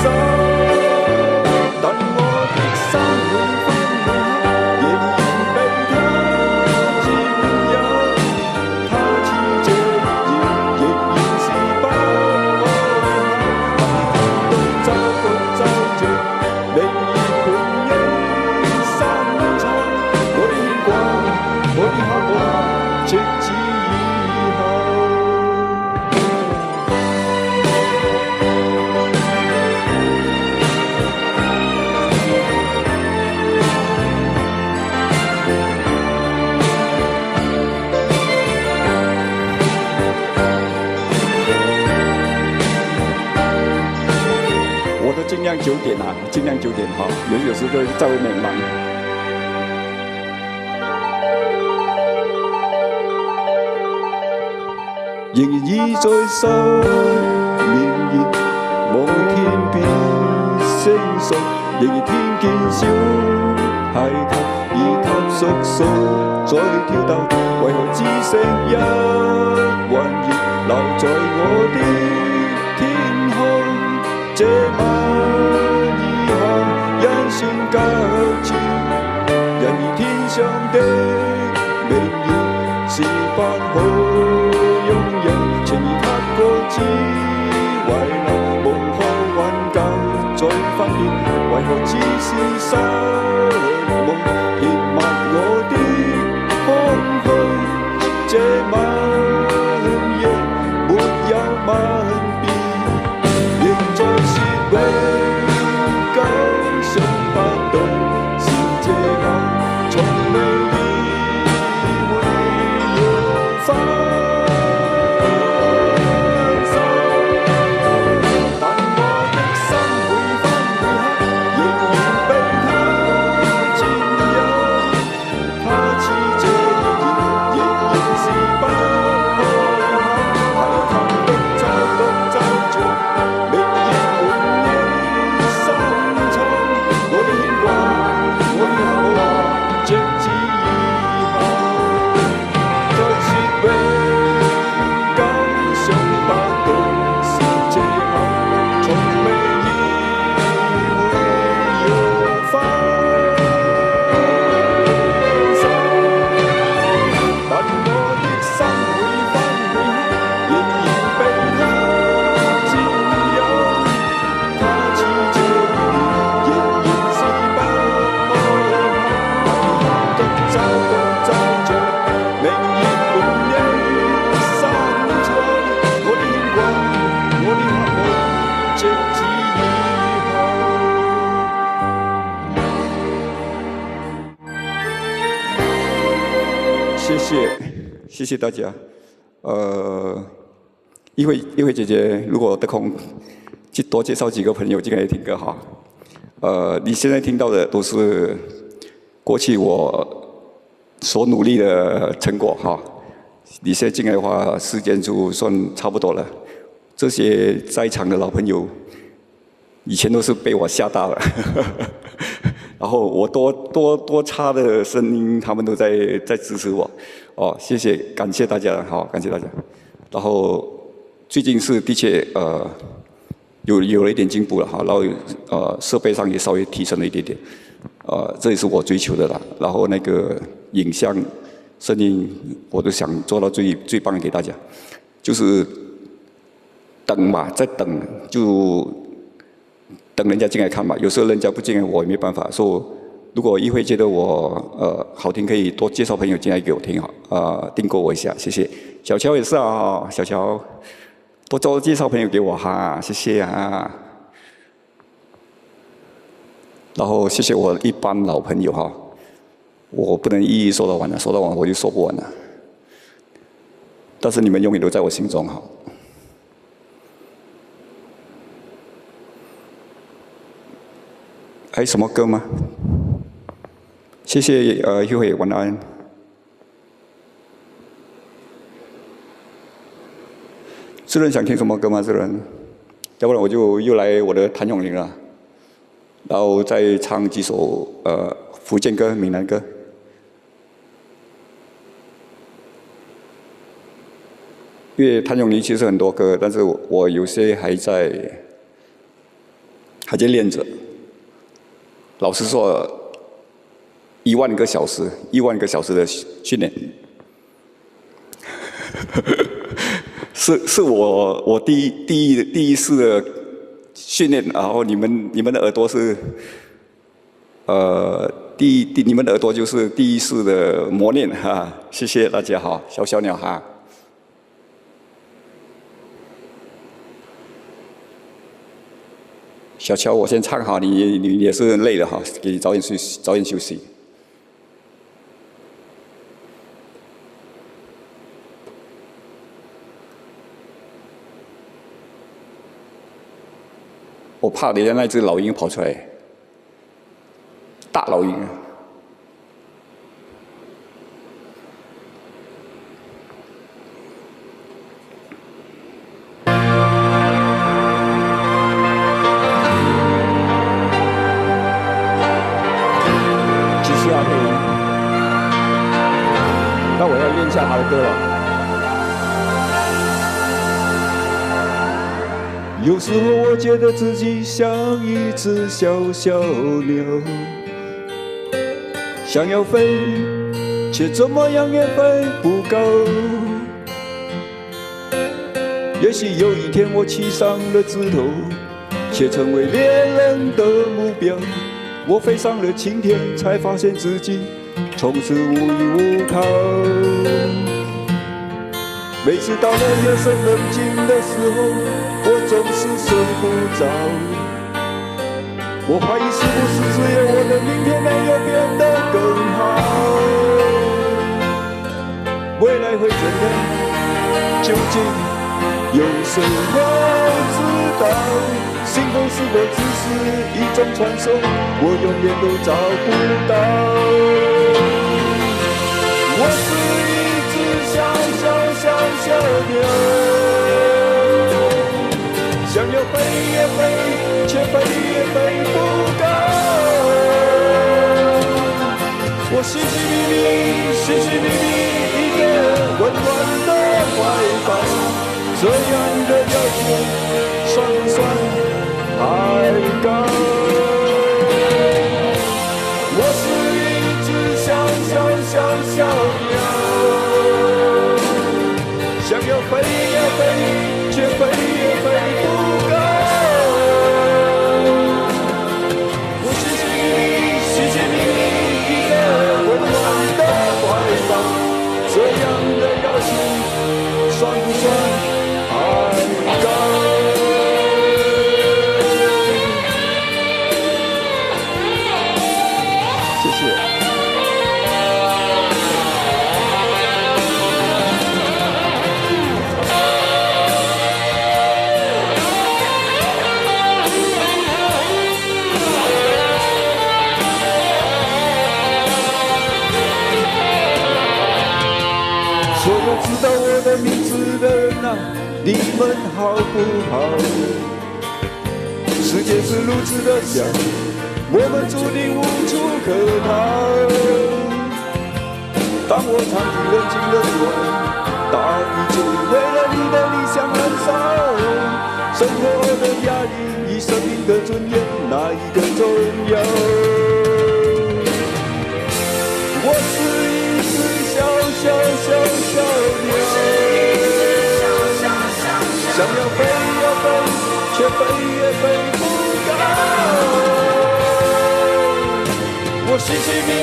手。但我的心每分每刻仍然被他佔有，他似這熱仍然是不開口，獨走獨走着，明月伴影深秋，我的牽掛，我的渴望，直至以後。我都尽量9點啊，尽量9點哈，有時都在外面忙。仍然倚在失眠夜，望天邊星宿，仍然聽見小孩頭以及叔叔在跳逗，為何只剩一彎月留在我的天空？這晚以後因算隔絕，人如天上的明月是不可擁有，情如刻過只遺留，夢可挽救再分別，為何只是失夢，填密我的空虛。這晚夜沒有吻別，仍在說永久，想不到是這刻，從未意會要分手。但我的心每分每刻仍然被他佔有，他似這熱仍然是不開口，抬頭獨走獨走着，明月伴影深秋，我的牽掛，我的渴望，直至以後。再說永久，想不到是這刻，從未意會要分手。但我的心每分每刻仍然被他佔有，他似這熱仍然是不開口，獨走獨走着，明月伴影深秋，我的牽掛，我的渴望，直至以後。謝謝，謝謝大家。一慧姐姐，如果得空，多介紹幾個朋友進來聽歌哈。你現在聽到的都是過去我所努力的成果哈。你現在進來的話，時間就算差不多了。這些在場的老朋友，以前都是被我嚇大了。然後我多差的聲音，他們都在支持我。哦，謝謝，感謝大家，好，感謝大家。然後最近是的確有了一點進步了哈，然後設備上也稍微提升了一點點，這也是我追求的啦。然後那個影像、聲音，我都想做到最棒給大家。就是等嘛，在等，就等人家進來看嘛。有時候人家不進來，我也沒辦法。所以如果一會覺得我好聽，可以多介紹朋友進來給我聽哈，訂購我一下，謝謝。小喬也是啊，小喬多介紹朋友給我哈，謝謝啊。然後謝謝我一班老朋友哈，我不能一一說到完了，說到完我就說不完了。但是你們永遠都在我心中哈。还有什么歌吗？谢谢玉慧，晚安。智仁想听什么歌吗？智仁，要不然我就又来我的谭咏麟了，然后再唱几首福建歌、闽南歌。因为谭咏麟其实很多歌，但是我有些还在练着。老实说，10000个小时，10000个小时的训练，是我第一次的训练，然后你们的耳朵是你们的耳朵就是第一次的磨练哈，谢谢大家好，小鸟哈。小乔，我先唱好，你也是累了哈，给你早点休息。我怕等一下那只老鹰跑出来，大老鹰。那我要练一下他的歌了。有时候我觉得自己像一只小小鸟，想要飞，却怎么样也飞不高。也许有一天我栖上了枝头，却成为猎人的目标。我飞上了青天，才发现自己从此无依无靠。每次到了夜深人静的时候，我总是睡不着。我怀疑是不是只有我的明天没有变得更好？未来会怎样？究竟有谁会知道？幸福是否只是一种传说？我永远都找不到。我是一只小鸟，想要飞也飞，却飞也飞不高。我寻觅一个温暖的怀抱，这样的要求算不算太高？我是一只小鸟，想要飞也飞，却飞也飞不高。我寻觅一个温暖的怀抱，这样的要求算不算太高？谢谢。所有知道我的名字的人啊，你们好不好？世界是如此的小，我们注定无处可逃。当我长期冷静地说，大已经为了你的理想燃烧，生活的压力与生命的尊严，哪一个重要？我是一只小鸟，想要飞呀飞，却飞也飞不高。我寻觅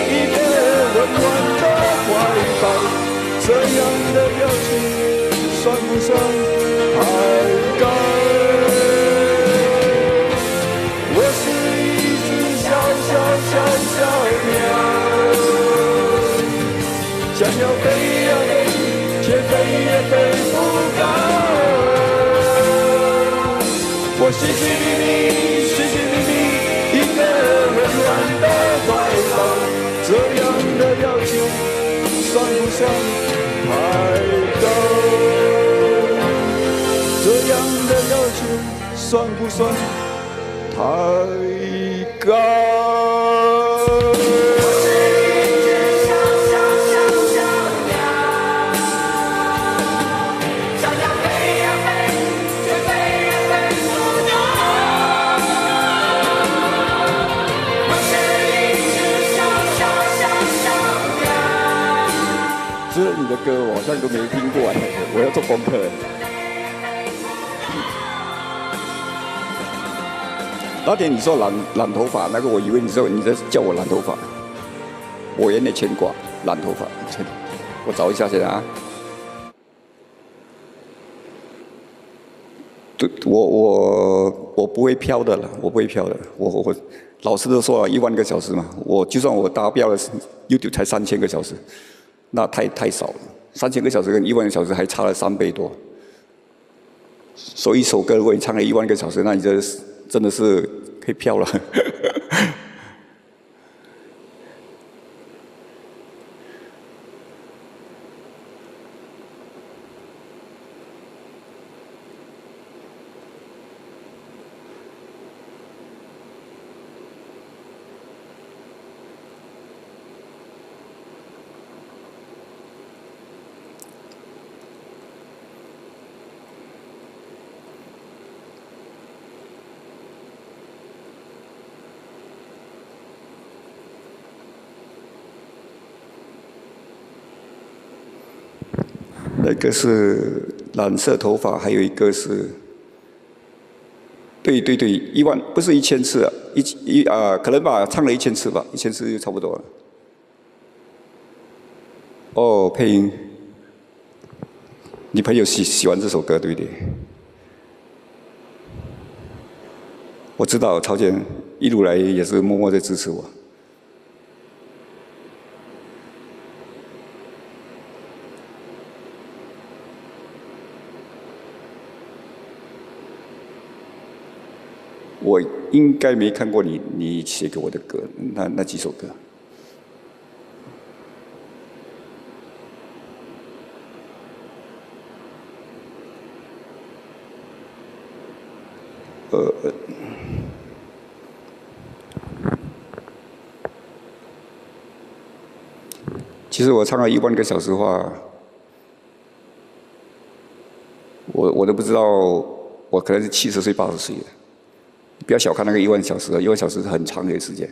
一个温暖的怀抱，这样的表情算不算太高？我是一只小鸟。想要飞呀飞，却飞也飞不高。我寻觅算不算太高？这样的要求算不算太高？这你的歌我好像都没听过，我要做功课。那天你说染头发，那个我以为你在叫我染头发，我有点牵挂，染头发。我找一下先啊。对，我不会飘的了，我不会飘的。我老师都说1万个小时嘛，就算我达标了 ，YouTube 才3000个小时。那太少了，3000个小时跟1万个小时还差了3倍多。所以一首歌如果你唱了1万个小时，那你这真的是可以飘了。那个是染色头发，还有一个是，对，1万不是1000次啊，可能吧，唱了1000次吧，1000次就差不多了。哦，配音，你朋友喜欢这首歌对不对？我知道曹健一路来也是默默在支持我。我应该没看过你写给我的歌，那几首歌。其实我唱了1万个小时的话，我都不知道，我可能是70岁、80岁了。不要小看那个1万小时，1万小时是很长的时间。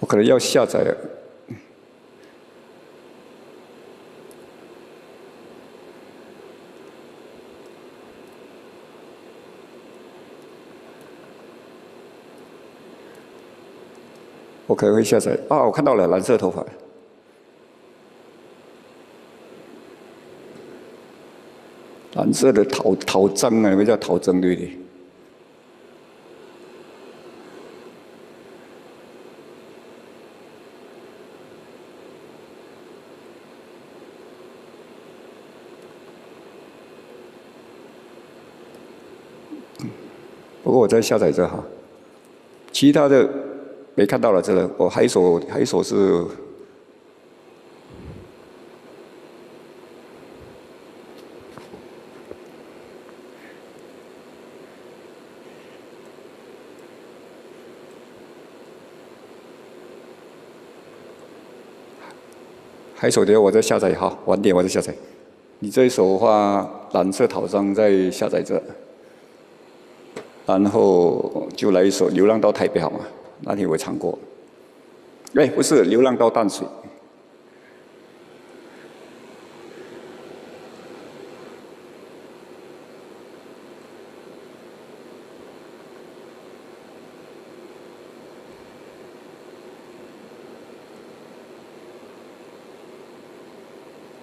我可能要下载了。我可能会下载啊！我看到了蓝色头发，蓝色的陶征啊，那个叫陶征对不对？不过我在下载这哈，其他的没看到了，这个我还有一首是还有一首的我在下载哈，晚点我再下载。你这一首的话，蓝色陶章在下载这。然后就来一首《流浪到台北》好吗？那天我唱过。哎，不是《流浪到淡水》。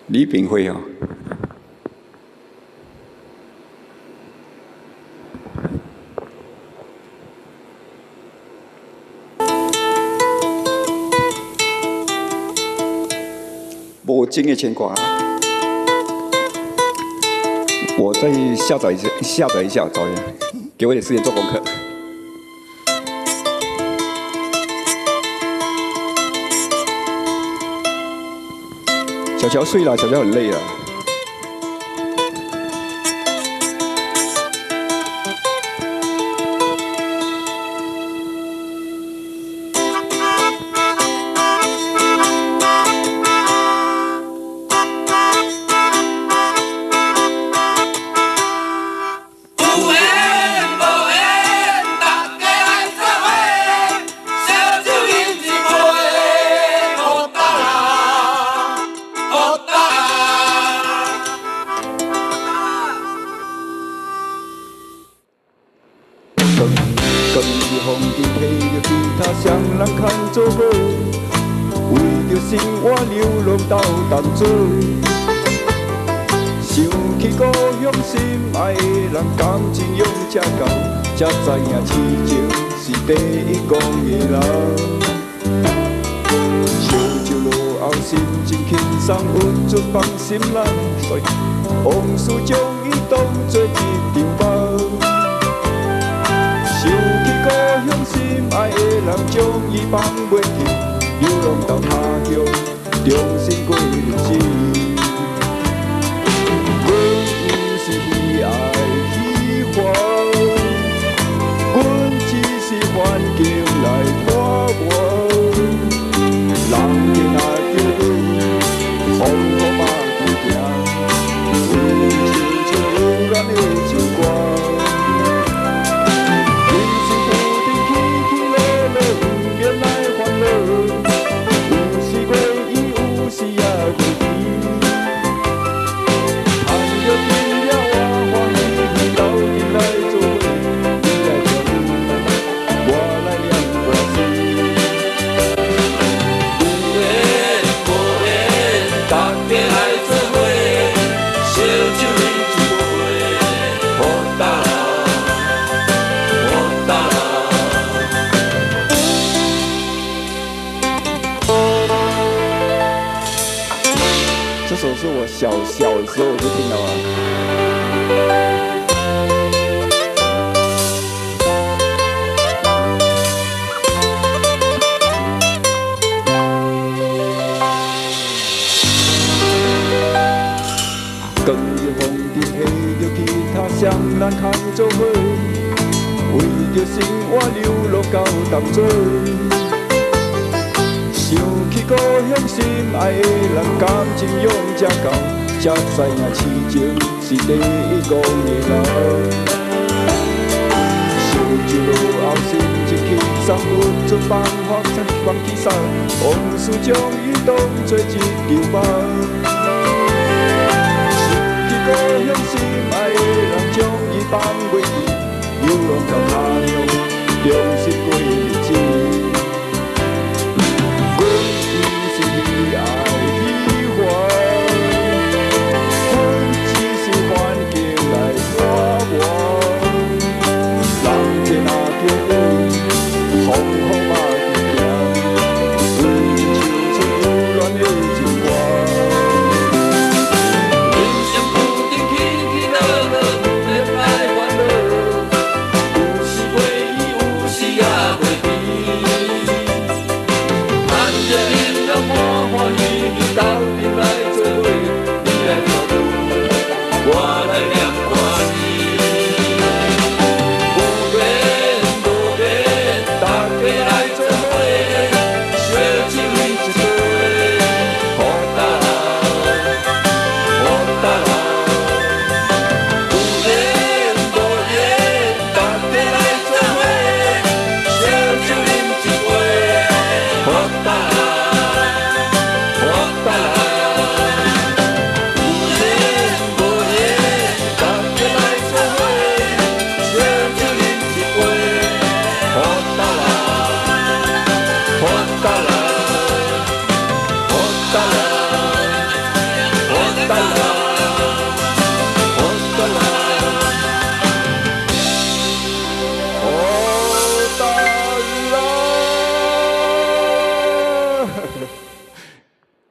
李炳辉啊。我今夜牵挂，我再下载一下，导演，给我点时间做功课。小乔睡了，小乔很累了。更是风景摕着吉他，双人牵做伙，为着生活流浪到淡水。想起故乡心爱的人，感情用这厚，才知影痴情是第一讲的人。烧酒落后，心情轻松，有出放心人，往事将伊当作一场梦。想起故乡心爱的人，将伊放袂记，流浪到他乡，重新过日子。阮不是喜爱喜欢，阮只是环境来拖我。人天若叫阮，风雨嘛去行，为唱出咱的情歌。这首是我小的时候我就听到了。光日风尘下着吉他，双人牵做伙，为着生活流浪到淡水。想起故乡心爱的人，感情用这厚，才知影痴情是第一讲的人。烧酒落后，心情轻松，有出放发才放起伞，往事将伊当作一场梦。想起故乡心爱的人，将伊放袂记，流浪到他乡，重新过日子。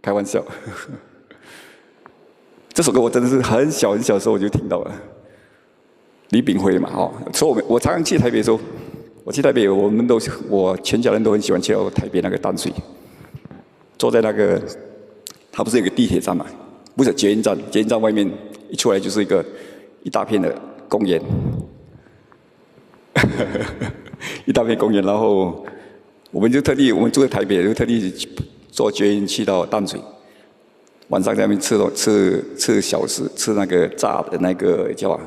开玩笑。这首歌我真的是很小很小的时候我就听到了。李炳辉嘛，所以我常常去台北的时候，我去台北，我全家人都很喜欢去到台北那个淡水，坐在那个，它不是有个地铁站嘛？不是捷运站，捷运站外面一出来就是一大片的公园，一大片公园，然后我们住在台北，就特地坐捷运去到淡水，晚上在那边吃小食，吃那个炸的那个叫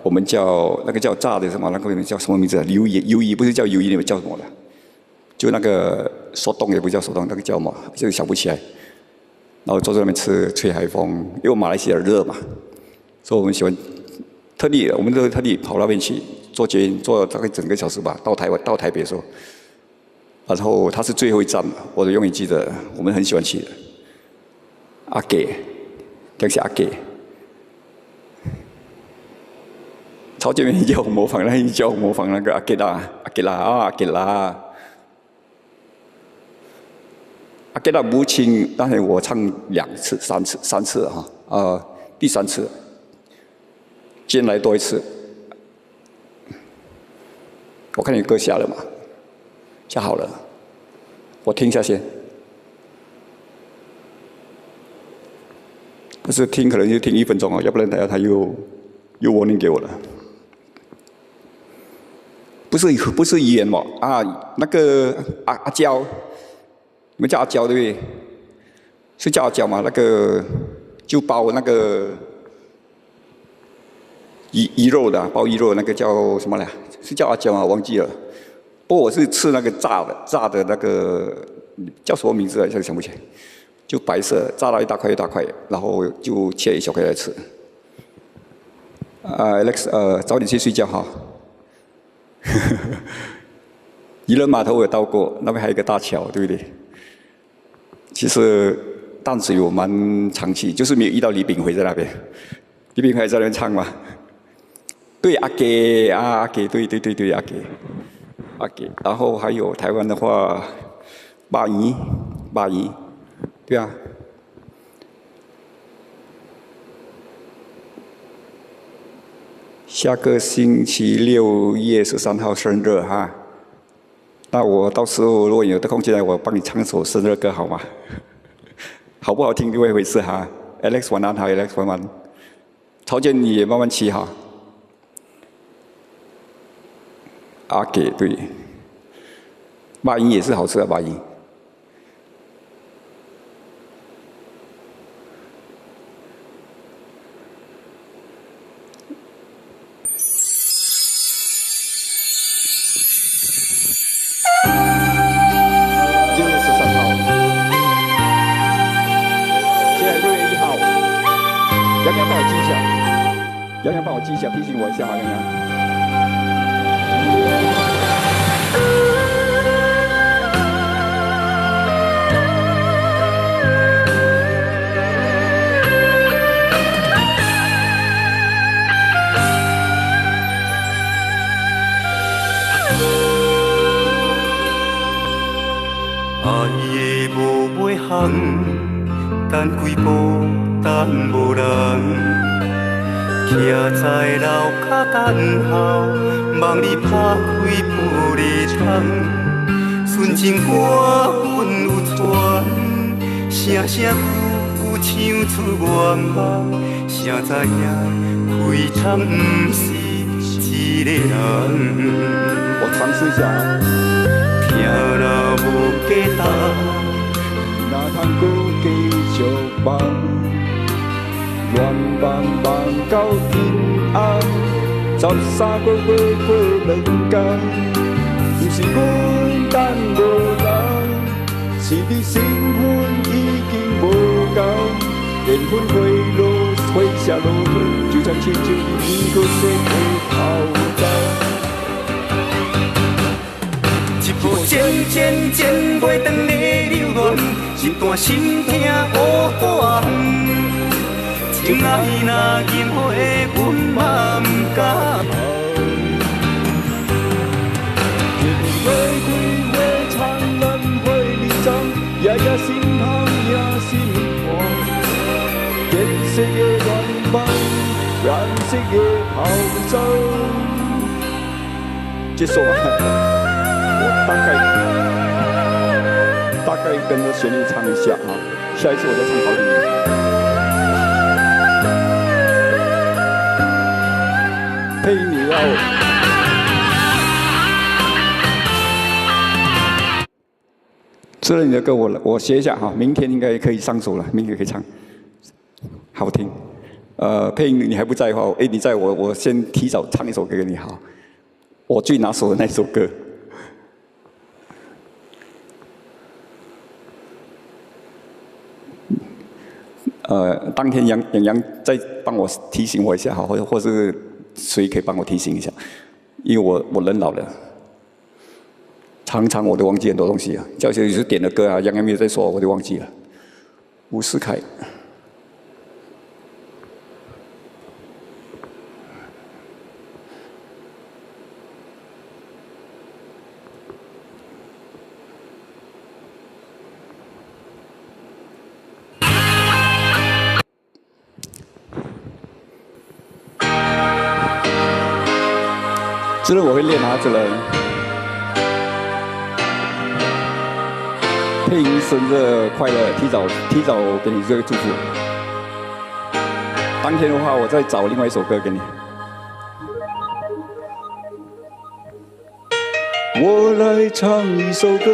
我们叫那个叫炸的什么，那个叫什么名字啊？鱿鱼不是叫鱿鱼，那个叫什么的？就那个手动也不叫手动，那个叫什么？就想不起来。然后坐在那边吹海风，因为马来西亚热嘛，所以我们喜欢我们都特地跑那边去坐捷运，坐大概整个小时吧，到台北的时候，然后它是最后一站嘛，我永远记得，我们很喜欢去的。阿给，就是阿给。曹建元叫我模仿，叫我模仿那个阿给拉。阿给拉母亲，当然我唱3次哈，第3次，今天来多一次。我看你歌下了嘛，下好了，我听一下先。但是听可能就听1分钟哦，要不然等下他又 warning 给我了。不是语言嘛那个阿娇，你们叫阿娇对不对？是叫阿娇嘛？那个就包那个鱼肉的，包鱼肉那个叫什么来？是叫阿娇吗？忘记了。不过我是吃那个炸的那个叫什么名字啊？现在想不起来。就白色，炸到一大块，然后就切一小块来吃。Alex， 早点去睡觉哈。渔人码头我有到过，那边还有一个大桥，对不对？其实淡水我蛮常去，就是没有遇到李炳辉在那边。李炳辉在那边唱嘛？对，阿给，对，阿给。然后还有台湾的话，巴姨，对啊。下个星期6月13号生日哈，那我到时候如果有的空间，我帮你唱首生日歌好吗？好不好听另外一回事哈。Alex 晚安好 ，Alex 晚安。曹健你也慢慢骑哈。阿给对，马英也是好吃的马英。洋洋帮我记一下，提醒我一下，洋洋。爱的无尾行，等几步等无人。徛在楼骹等候，望你拍开玻璃窗，纯情歌阮有传，声声句句唱出愿望，谁知影开场不是一个人。我尝试一下啊。听了无价值，哪通阁继续梦？乱忙忙到天暗，13个月过2天，不是阮等无人，是你身份已经无够，缘分回落回下落雨，就像亲像你个世界跑走。一步渐袂长的流言，一段心痛乌大远。情爱若银花，阮嘛不敢碰。月开花灿烂花里长，夜夜心痛也心寒。让岁月跑走。结束了，我大概跟着旋律唱一下啊，下一次我再唱好几年。配音你要。这里的歌我写一下哈，明天应该可以上手了，明天可以唱，好听。配音你还不在的话，你在我先提早唱一首歌给你好，我最拿手的那首歌。当天杨再帮我提醒我一下哈，或是谁可以帮我提醒一下，因为我人老了。常常我都忘记很多东西啊，叫有时点的歌啊，杨没有在说，我就忘记了。伍思凯，这个我会练啊，这个。配音生日快乐！提早给你这个祝福。当天的话，我再找另外一首歌给你。我来唱一首歌，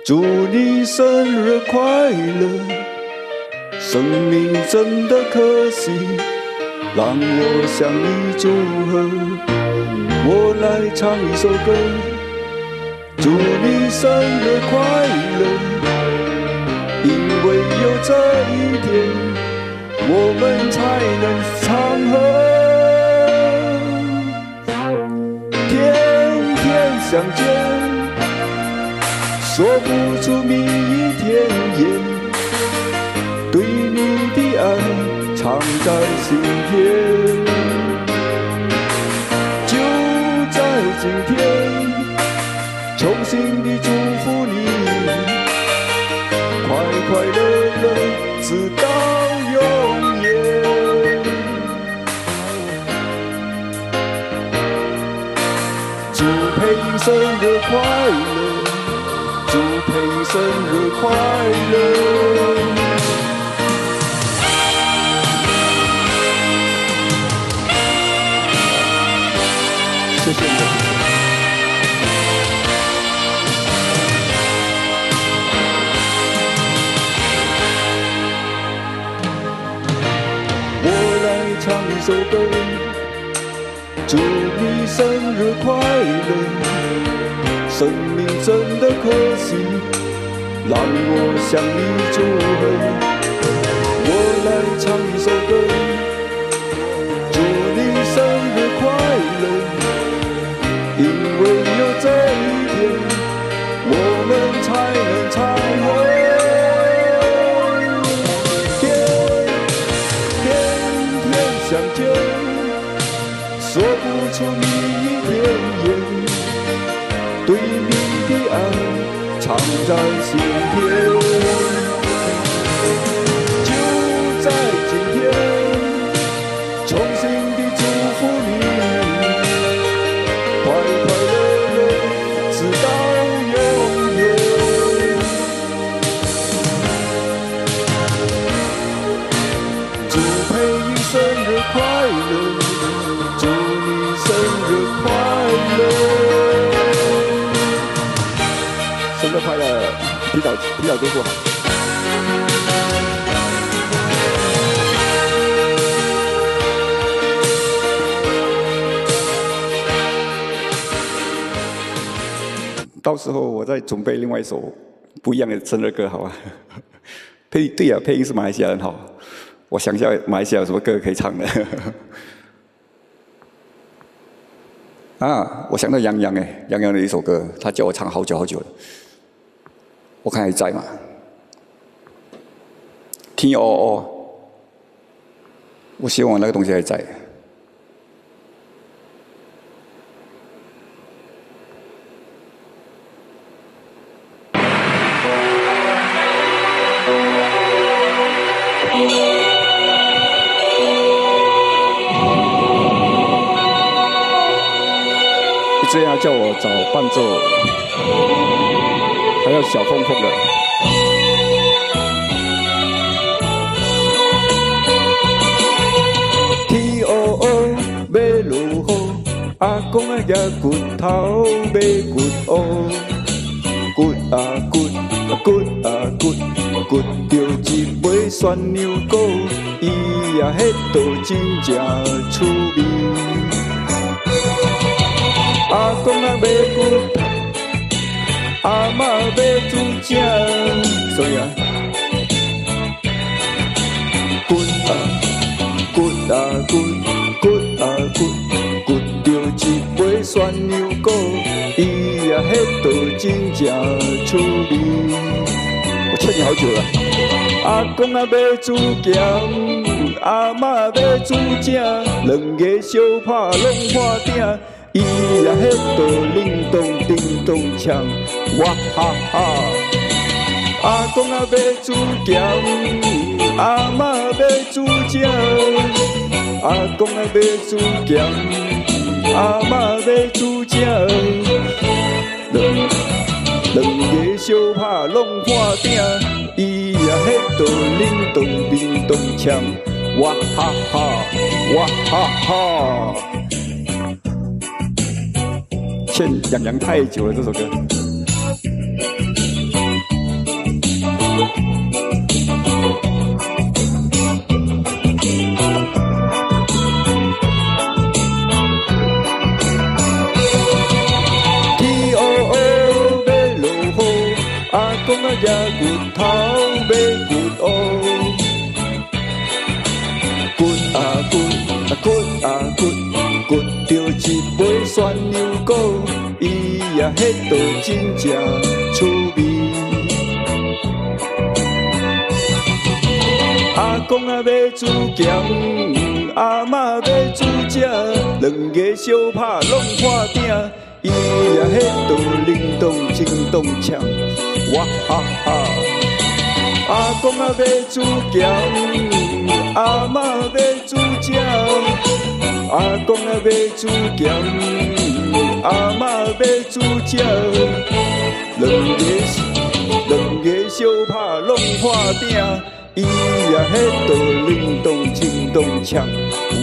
祝你生日快乐。生命真的可惜，让我向你祝贺。我来唱一首歌。祝你生日快乐！因为有这一天，我们才能唱和。天天相见，说不出蜜语甜言，对你的爱藏在心田。就在今天。衷心地祝福你，快快乐乐直到永远。祝配音生日快乐，祝配音生日快乐。谢谢你。唱一首歌，祝你生日快乐。生命真的可惜，让我向你祝贺。我来唱一首歌，祝你生日快乐。因为有这一天，我们才能唱和。相见，说不出蜜语甜言，对你的爱藏在心田。就在今天，衷心地祝福你，快快乐乐直到永远。祝配音生日快乐，祝你生日快乐，生日快乐！提早祝福。到时候我再准备另外一首不一样的生日歌，好吧？对啊，配音是马来西亚人好。我想一下，马来西亚有什么歌可以唱的？啊，我想到杨洋的一首歌，他叫我唱好久好久了。我看还在吗？天哦哦，我希望那个东西还在。这样叫我找伴奏，还要小凤凤的。天黑黑，要落雨，阿公啊举骨头要骨黑，骨啊骨啊骨啊骨，骨着一尾旋牛角，伊也迄道真正趣味。阿公啊要骨头，阿嬷要煮正，所以啊，骨啊骨啊骨，骨啊骨，骨着一尾旋牛角，伊也迄道真正趣味。我欠你好久了。阿公啊要煮咸，阿嬷要煮正，两个相拍拢拍鼎。伊也迄道铃咚叮咚锵，哇哈哈！阿公啊要煮咸，阿嬷要煮正，阿公啊要煮咸，阿嬷要煮正，两个相拍拢拍鼎，伊也迄道铃咚叮咚锵，哇哈哈，哇哈哈！欠养羊太久了，这首歌。天黑黑要落雨，阿公啊举骨头要骨黑，骨啊骨啊骨啊骨，骨着一尾旋牛角，伊也迄道真正趣味。阿公啊要煮咸，阿嬷要煮正，两个相拍拢拍鼎，伊也迄道铃咚叮咚锵，哇哈哈！阿公啊要煮咸，阿嬷要煮正，阿公啊要煮咸，阿嬷要煮正，两个相拍拢拍鼎，伊也迄道铃咚叮咚锵，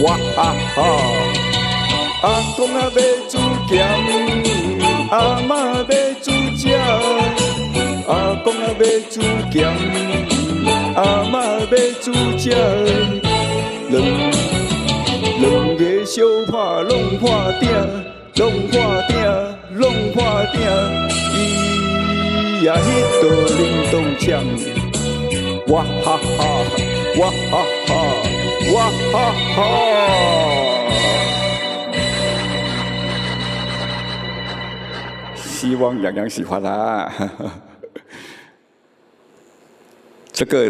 哇哈哈！阿公啊要煮咸，阿嬷要煮正，阿公啊要煮咸，阿嬷要煮正，两个相拍拢拍鼎，拢拍鼎，拢拍鼎，伊也迄道铃咚锵，哇哈哈，哇哈哈，哇哈哈！希望洋洋喜欢啦。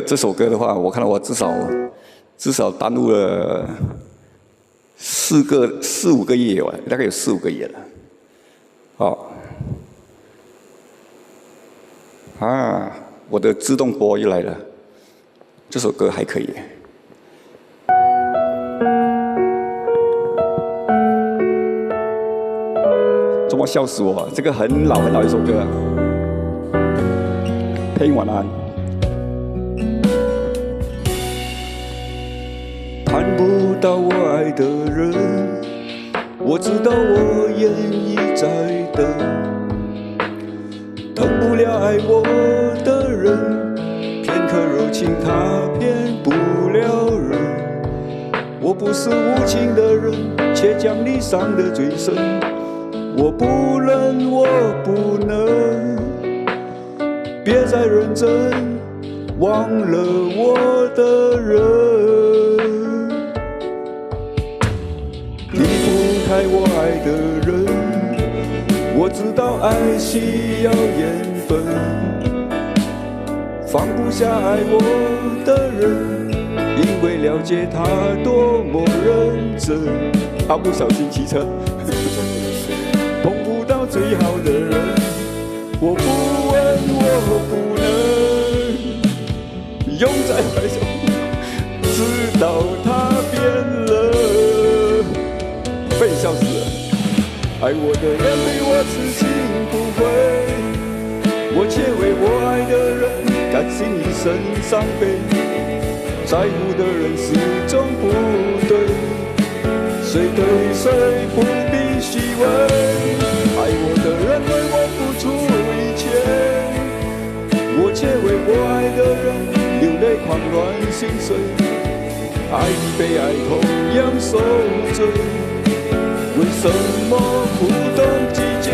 这首歌的话，我看到我至少耽误了四五个月吧，大概有4、5个月了。好，我的自动波又来了。这首歌还可以。怎么笑死我？这个很老一首歌。配音晚安。看不到我爱的人，我知道我眼已在等，疼不了爱我的人，片刻柔情他骗不了人。我不是无情的人，却将你伤得最深。我不能，我不能，别再认真，忘了我的人。离不开我爱的人，我知道爱需要缘分，放不下爱我的人，因为了解他多么认真。不小心骑车。碰不到最好的人，我不问，我不能拥在怀中，直到他变了。被笑死了爱我的人对我痴心不悔，我却为我爱的人甘心一生伤悲。在乎的人始终不对，谁对谁不必虚伪。爱我的人为我付出一切，我却为我爱的人流泪狂乱心碎。爱与被爱同样受罪，为什么不懂季节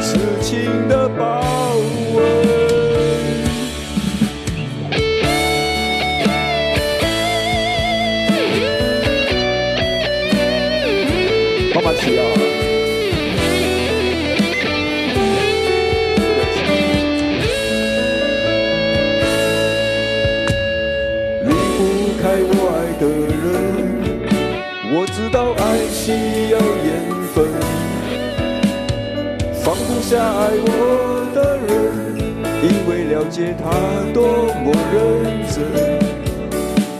痴情的包围？慢慢吃啊！离不开我爱的人，我知道爱需要缘分，放不下爱我的人，因为了解他多么认真。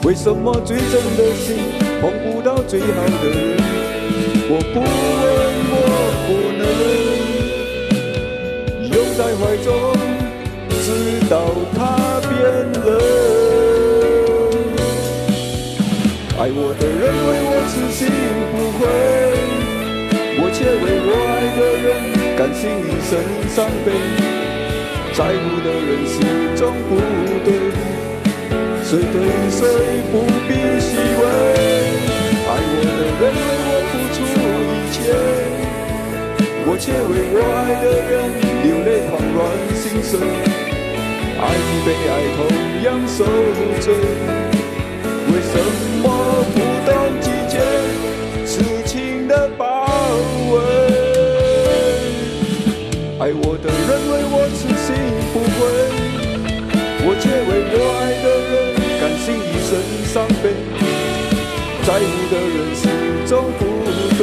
为什么最真的心碰不到最好的人？我不问，我不能拥在怀中，直到他变冷。爱我的人为我痴心不悔，我却为我爱的人甘心一生伤悲。在乎的人始终不对，谁对谁不必虚伪。爱我的人为我付出一切，我却为我爱的人流泪狂乱心碎。爱与被爱同样受罪，为什么不懂季节痴情的包围？爱我的人为我痴心不悔，我却为我爱的人甘心一生伤悲。在乎的人始终不对，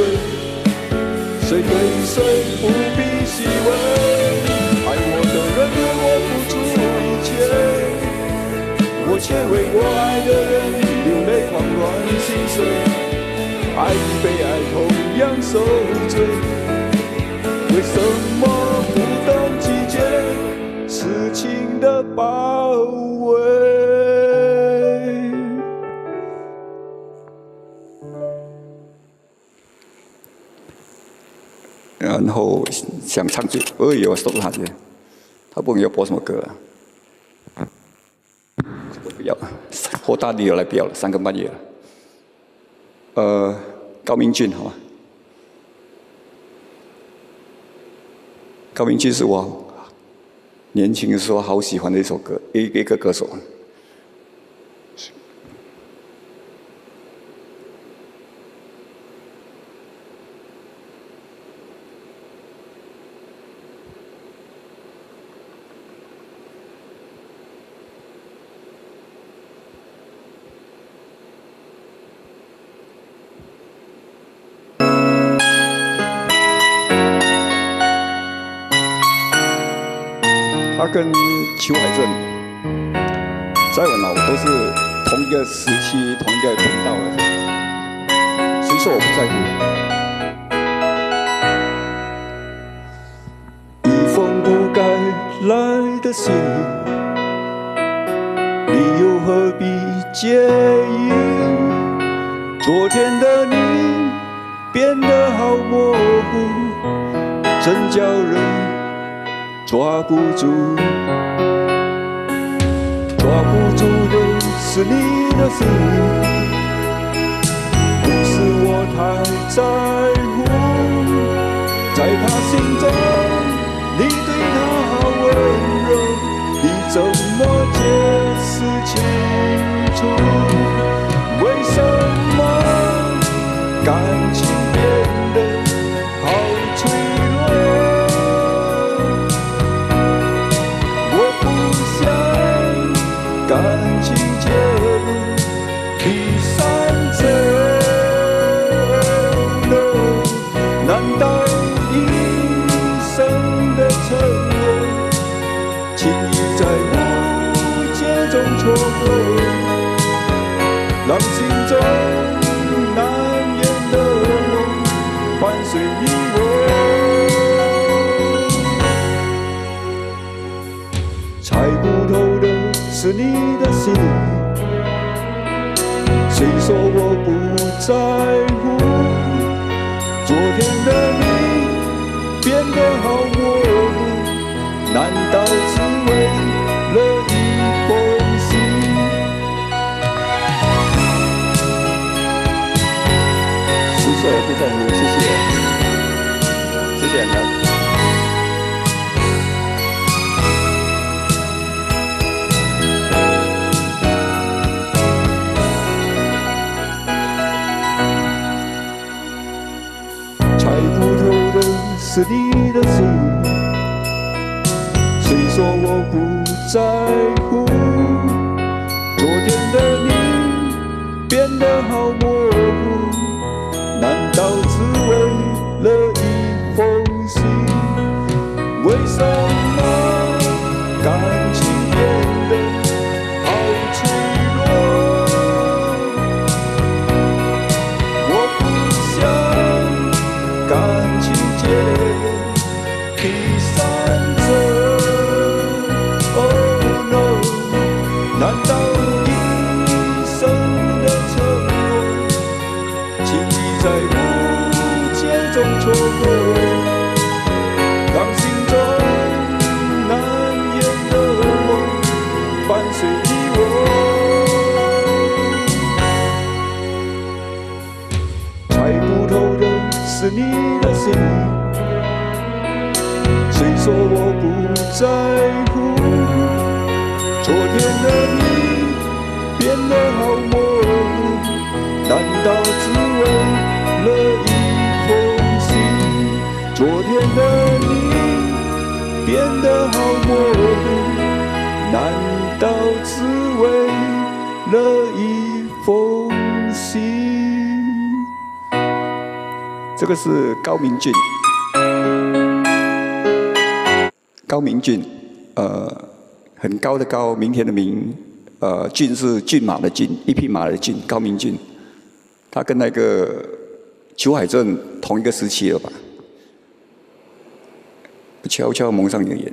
谁对谁不必虚伪。爱我的人为我付出一切，我却为我爱的人流泪狂乱心碎。爱与被爱同样受罪，为什么不懂季节痴情的包围？然后想唱句，我收他去。他问要播什么歌啊？不要，后大地又来不要了，3更半夜了。高明俊好吗？高明俊是我年轻的时候好喜欢的一首歌，一个歌手。他跟邱海正在我脑都是同一个时期、同一个频道的。谁说我不在乎？一封不该来的信，你又何必介意？昨天的你变得好模糊，真叫人抓不住，抓不住的是你的心，不是我太在乎。在他心中，你对他好温柔，你怎么解释清楚？为什么感情变得好脆弱？感情介入第三者难道一生的承诺轻易在无解中错过，让心中难言的梦伴随你我？是你的心。虽说我不在乎，昨天的你变得好模糊，难道只为了一封信？是说我不在乎，谢谢，谢谢两个。是你的心，虽说我不在乎，昨天的你变得好模糊，难道只为了一封信？为什么感情变得好脆弱？我不想感情第三者 ，Oh no， 难道一生的承诺，轻易在误解中错过，让心中难言的梦伴随你我，猜不透的是你的心。虽说我不在乎，昨天的你变得好模糊，难道只为了一封信？昨天的你变得好模糊，难道只为了一封信？这个是高明俊。高明俊，很高的高，明天的明，骏是骏马的骏，一匹马的骏，高明俊，他跟那个裘海正同一个时期了吧？悄悄蒙上眼。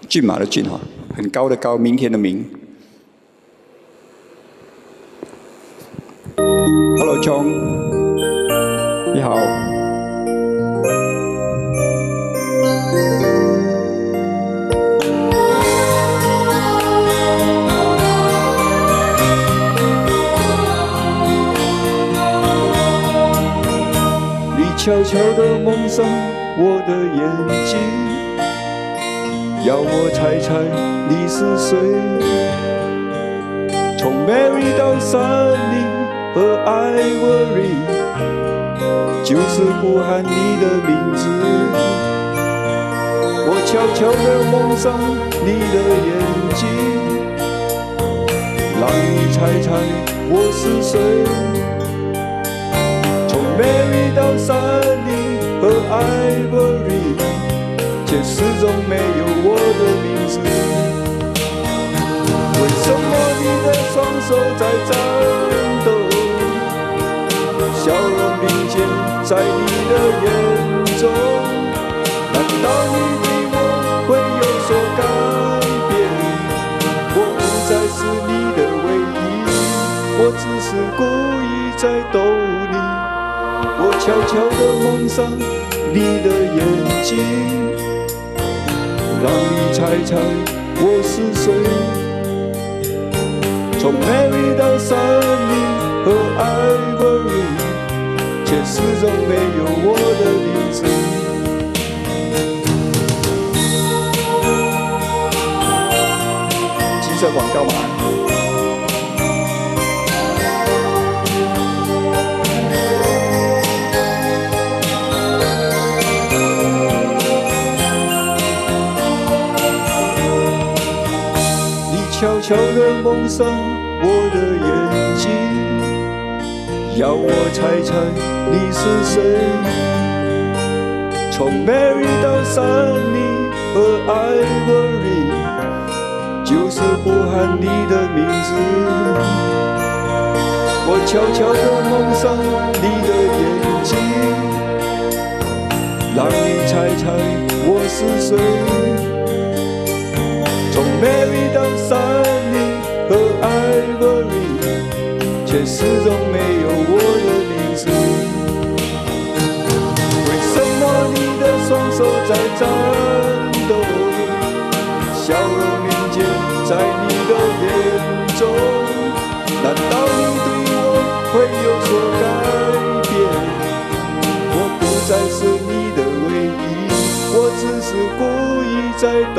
骏马的骏哈，很高的高，明天的明。Hello John， 你好。你悄悄地蒙上我的眼睛。要我猜猜你是谁？从 Mary 到 Sunny 和 Ivory， 就是不喊你的名字。我悄悄地蒙上你的眼睛，让你猜猜我是谁。从 Mary 到 Sunny 和 Ivory，却始终没有我的名字。为什么你的双手在颤抖？笑容明显在你的眼中。难道你对我会有所改变？我不再是你的唯一，我只是故意在逗你。我悄悄地蒙上你的眼睛，让你猜猜我是谁。从 Mary 到 Sunny 和 Ivory， 却始终没有我的名字。汽车广告吗？悄悄地蒙上我的眼睛，要我猜猜你是谁。从 Mary 到 Sunny 和 Ivory，就是不喊你的名字。我悄悄地蒙上你的眼睛，让你猜猜我是谁。从 Mary 到 Sunny 和 Ivory， 却始终没有我的名字。为什么你的双手在颤抖？笑容凝结在你的眼中，难道你对我会有所改变？我不再是你的唯一，我只是故意在逗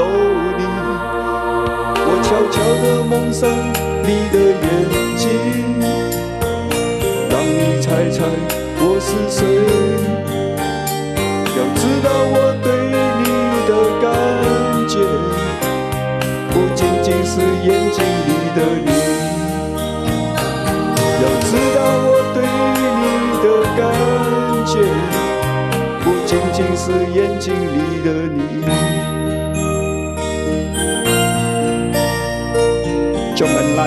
你。我悄悄地蒙上你的眼睛，让你猜猜我是谁。要知道我对你的感觉，不仅仅是眼睛里的你。要知道我对你的感觉，不仅仅是眼睛里的你。john恩赖，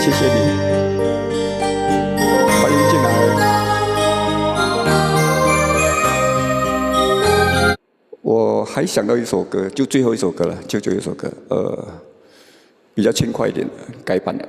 谢谢你，欢迎进来。我还想到一首歌，就最后一首歌了，就最后一首歌，比较轻快一点的改版的。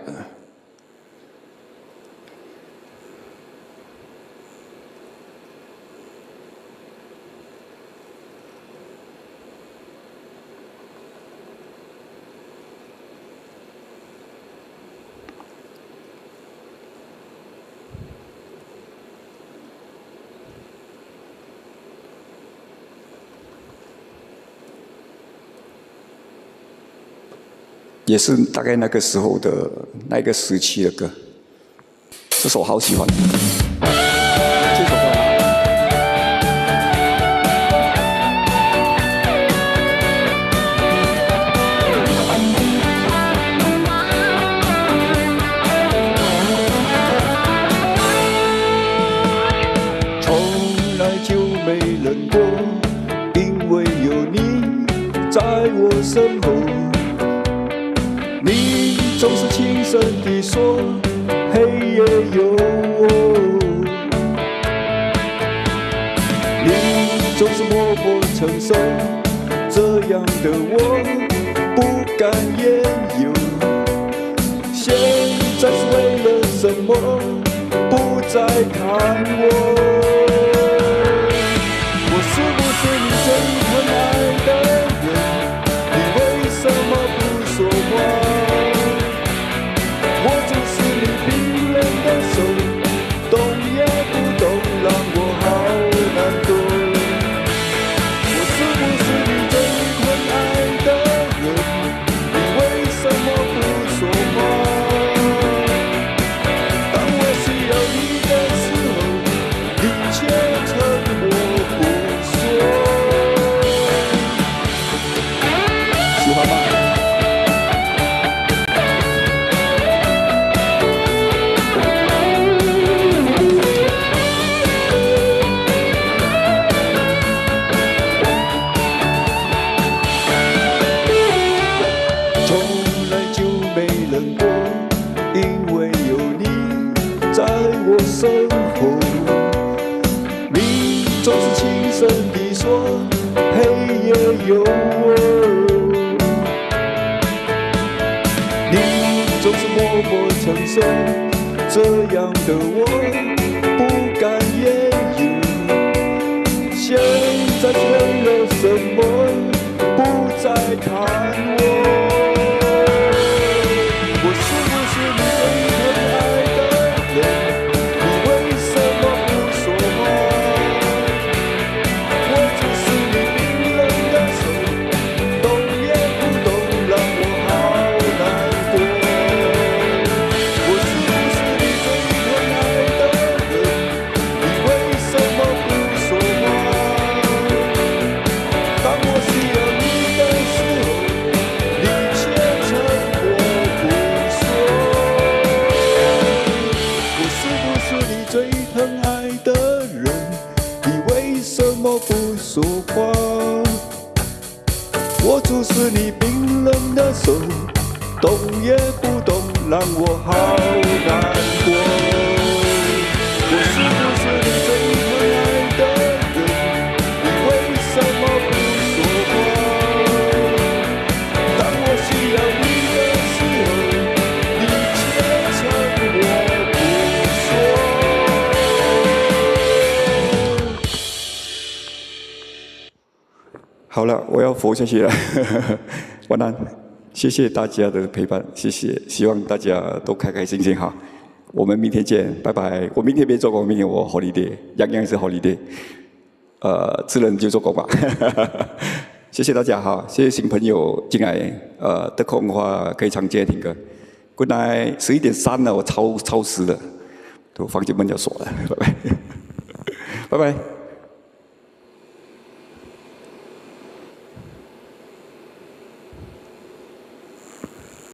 也是大概那个时候的那个时期的歌，这首好喜欢。这首歌从来就没冷过，因为有你在我身后。你总是轻声地说，黑夜有我。你总是默默承受，这样的我不敢言有。现在是为了什么不再看我？我是不是你最疼爱的人？你为什么不说话？我只是你冰冷的手，动也不动，让我好难过。我是不是你最疼爱的人？你为什么不说话？当我需要你的时候，你却沉默不说。喜欢吗？身后，你总是轻声地说，黑夜有我。你总是默默承受，这样的我不敢言语。现在是为了什么不再看我？我是不是你最疼爱的人？不说话，我主是你冰冷的手，动也不动，让我好难过。我是不是你最疼爱的人？你为什么不说话？当我需要你的时候，你却沉默不说。好了，我要佛下去了，晚安。谢谢大家的陪伴，谢谢，希望大家都开开心心哈。我们明天见，拜拜。我明天没做工，明天我 holiday， 样样是 holiday。自然就做工吧。谢谢大家哈，谢谢新朋友进来。得空的话可以常接听歌。Good night， 11:03了，我超时了，房间门要锁了，拜拜，拜拜。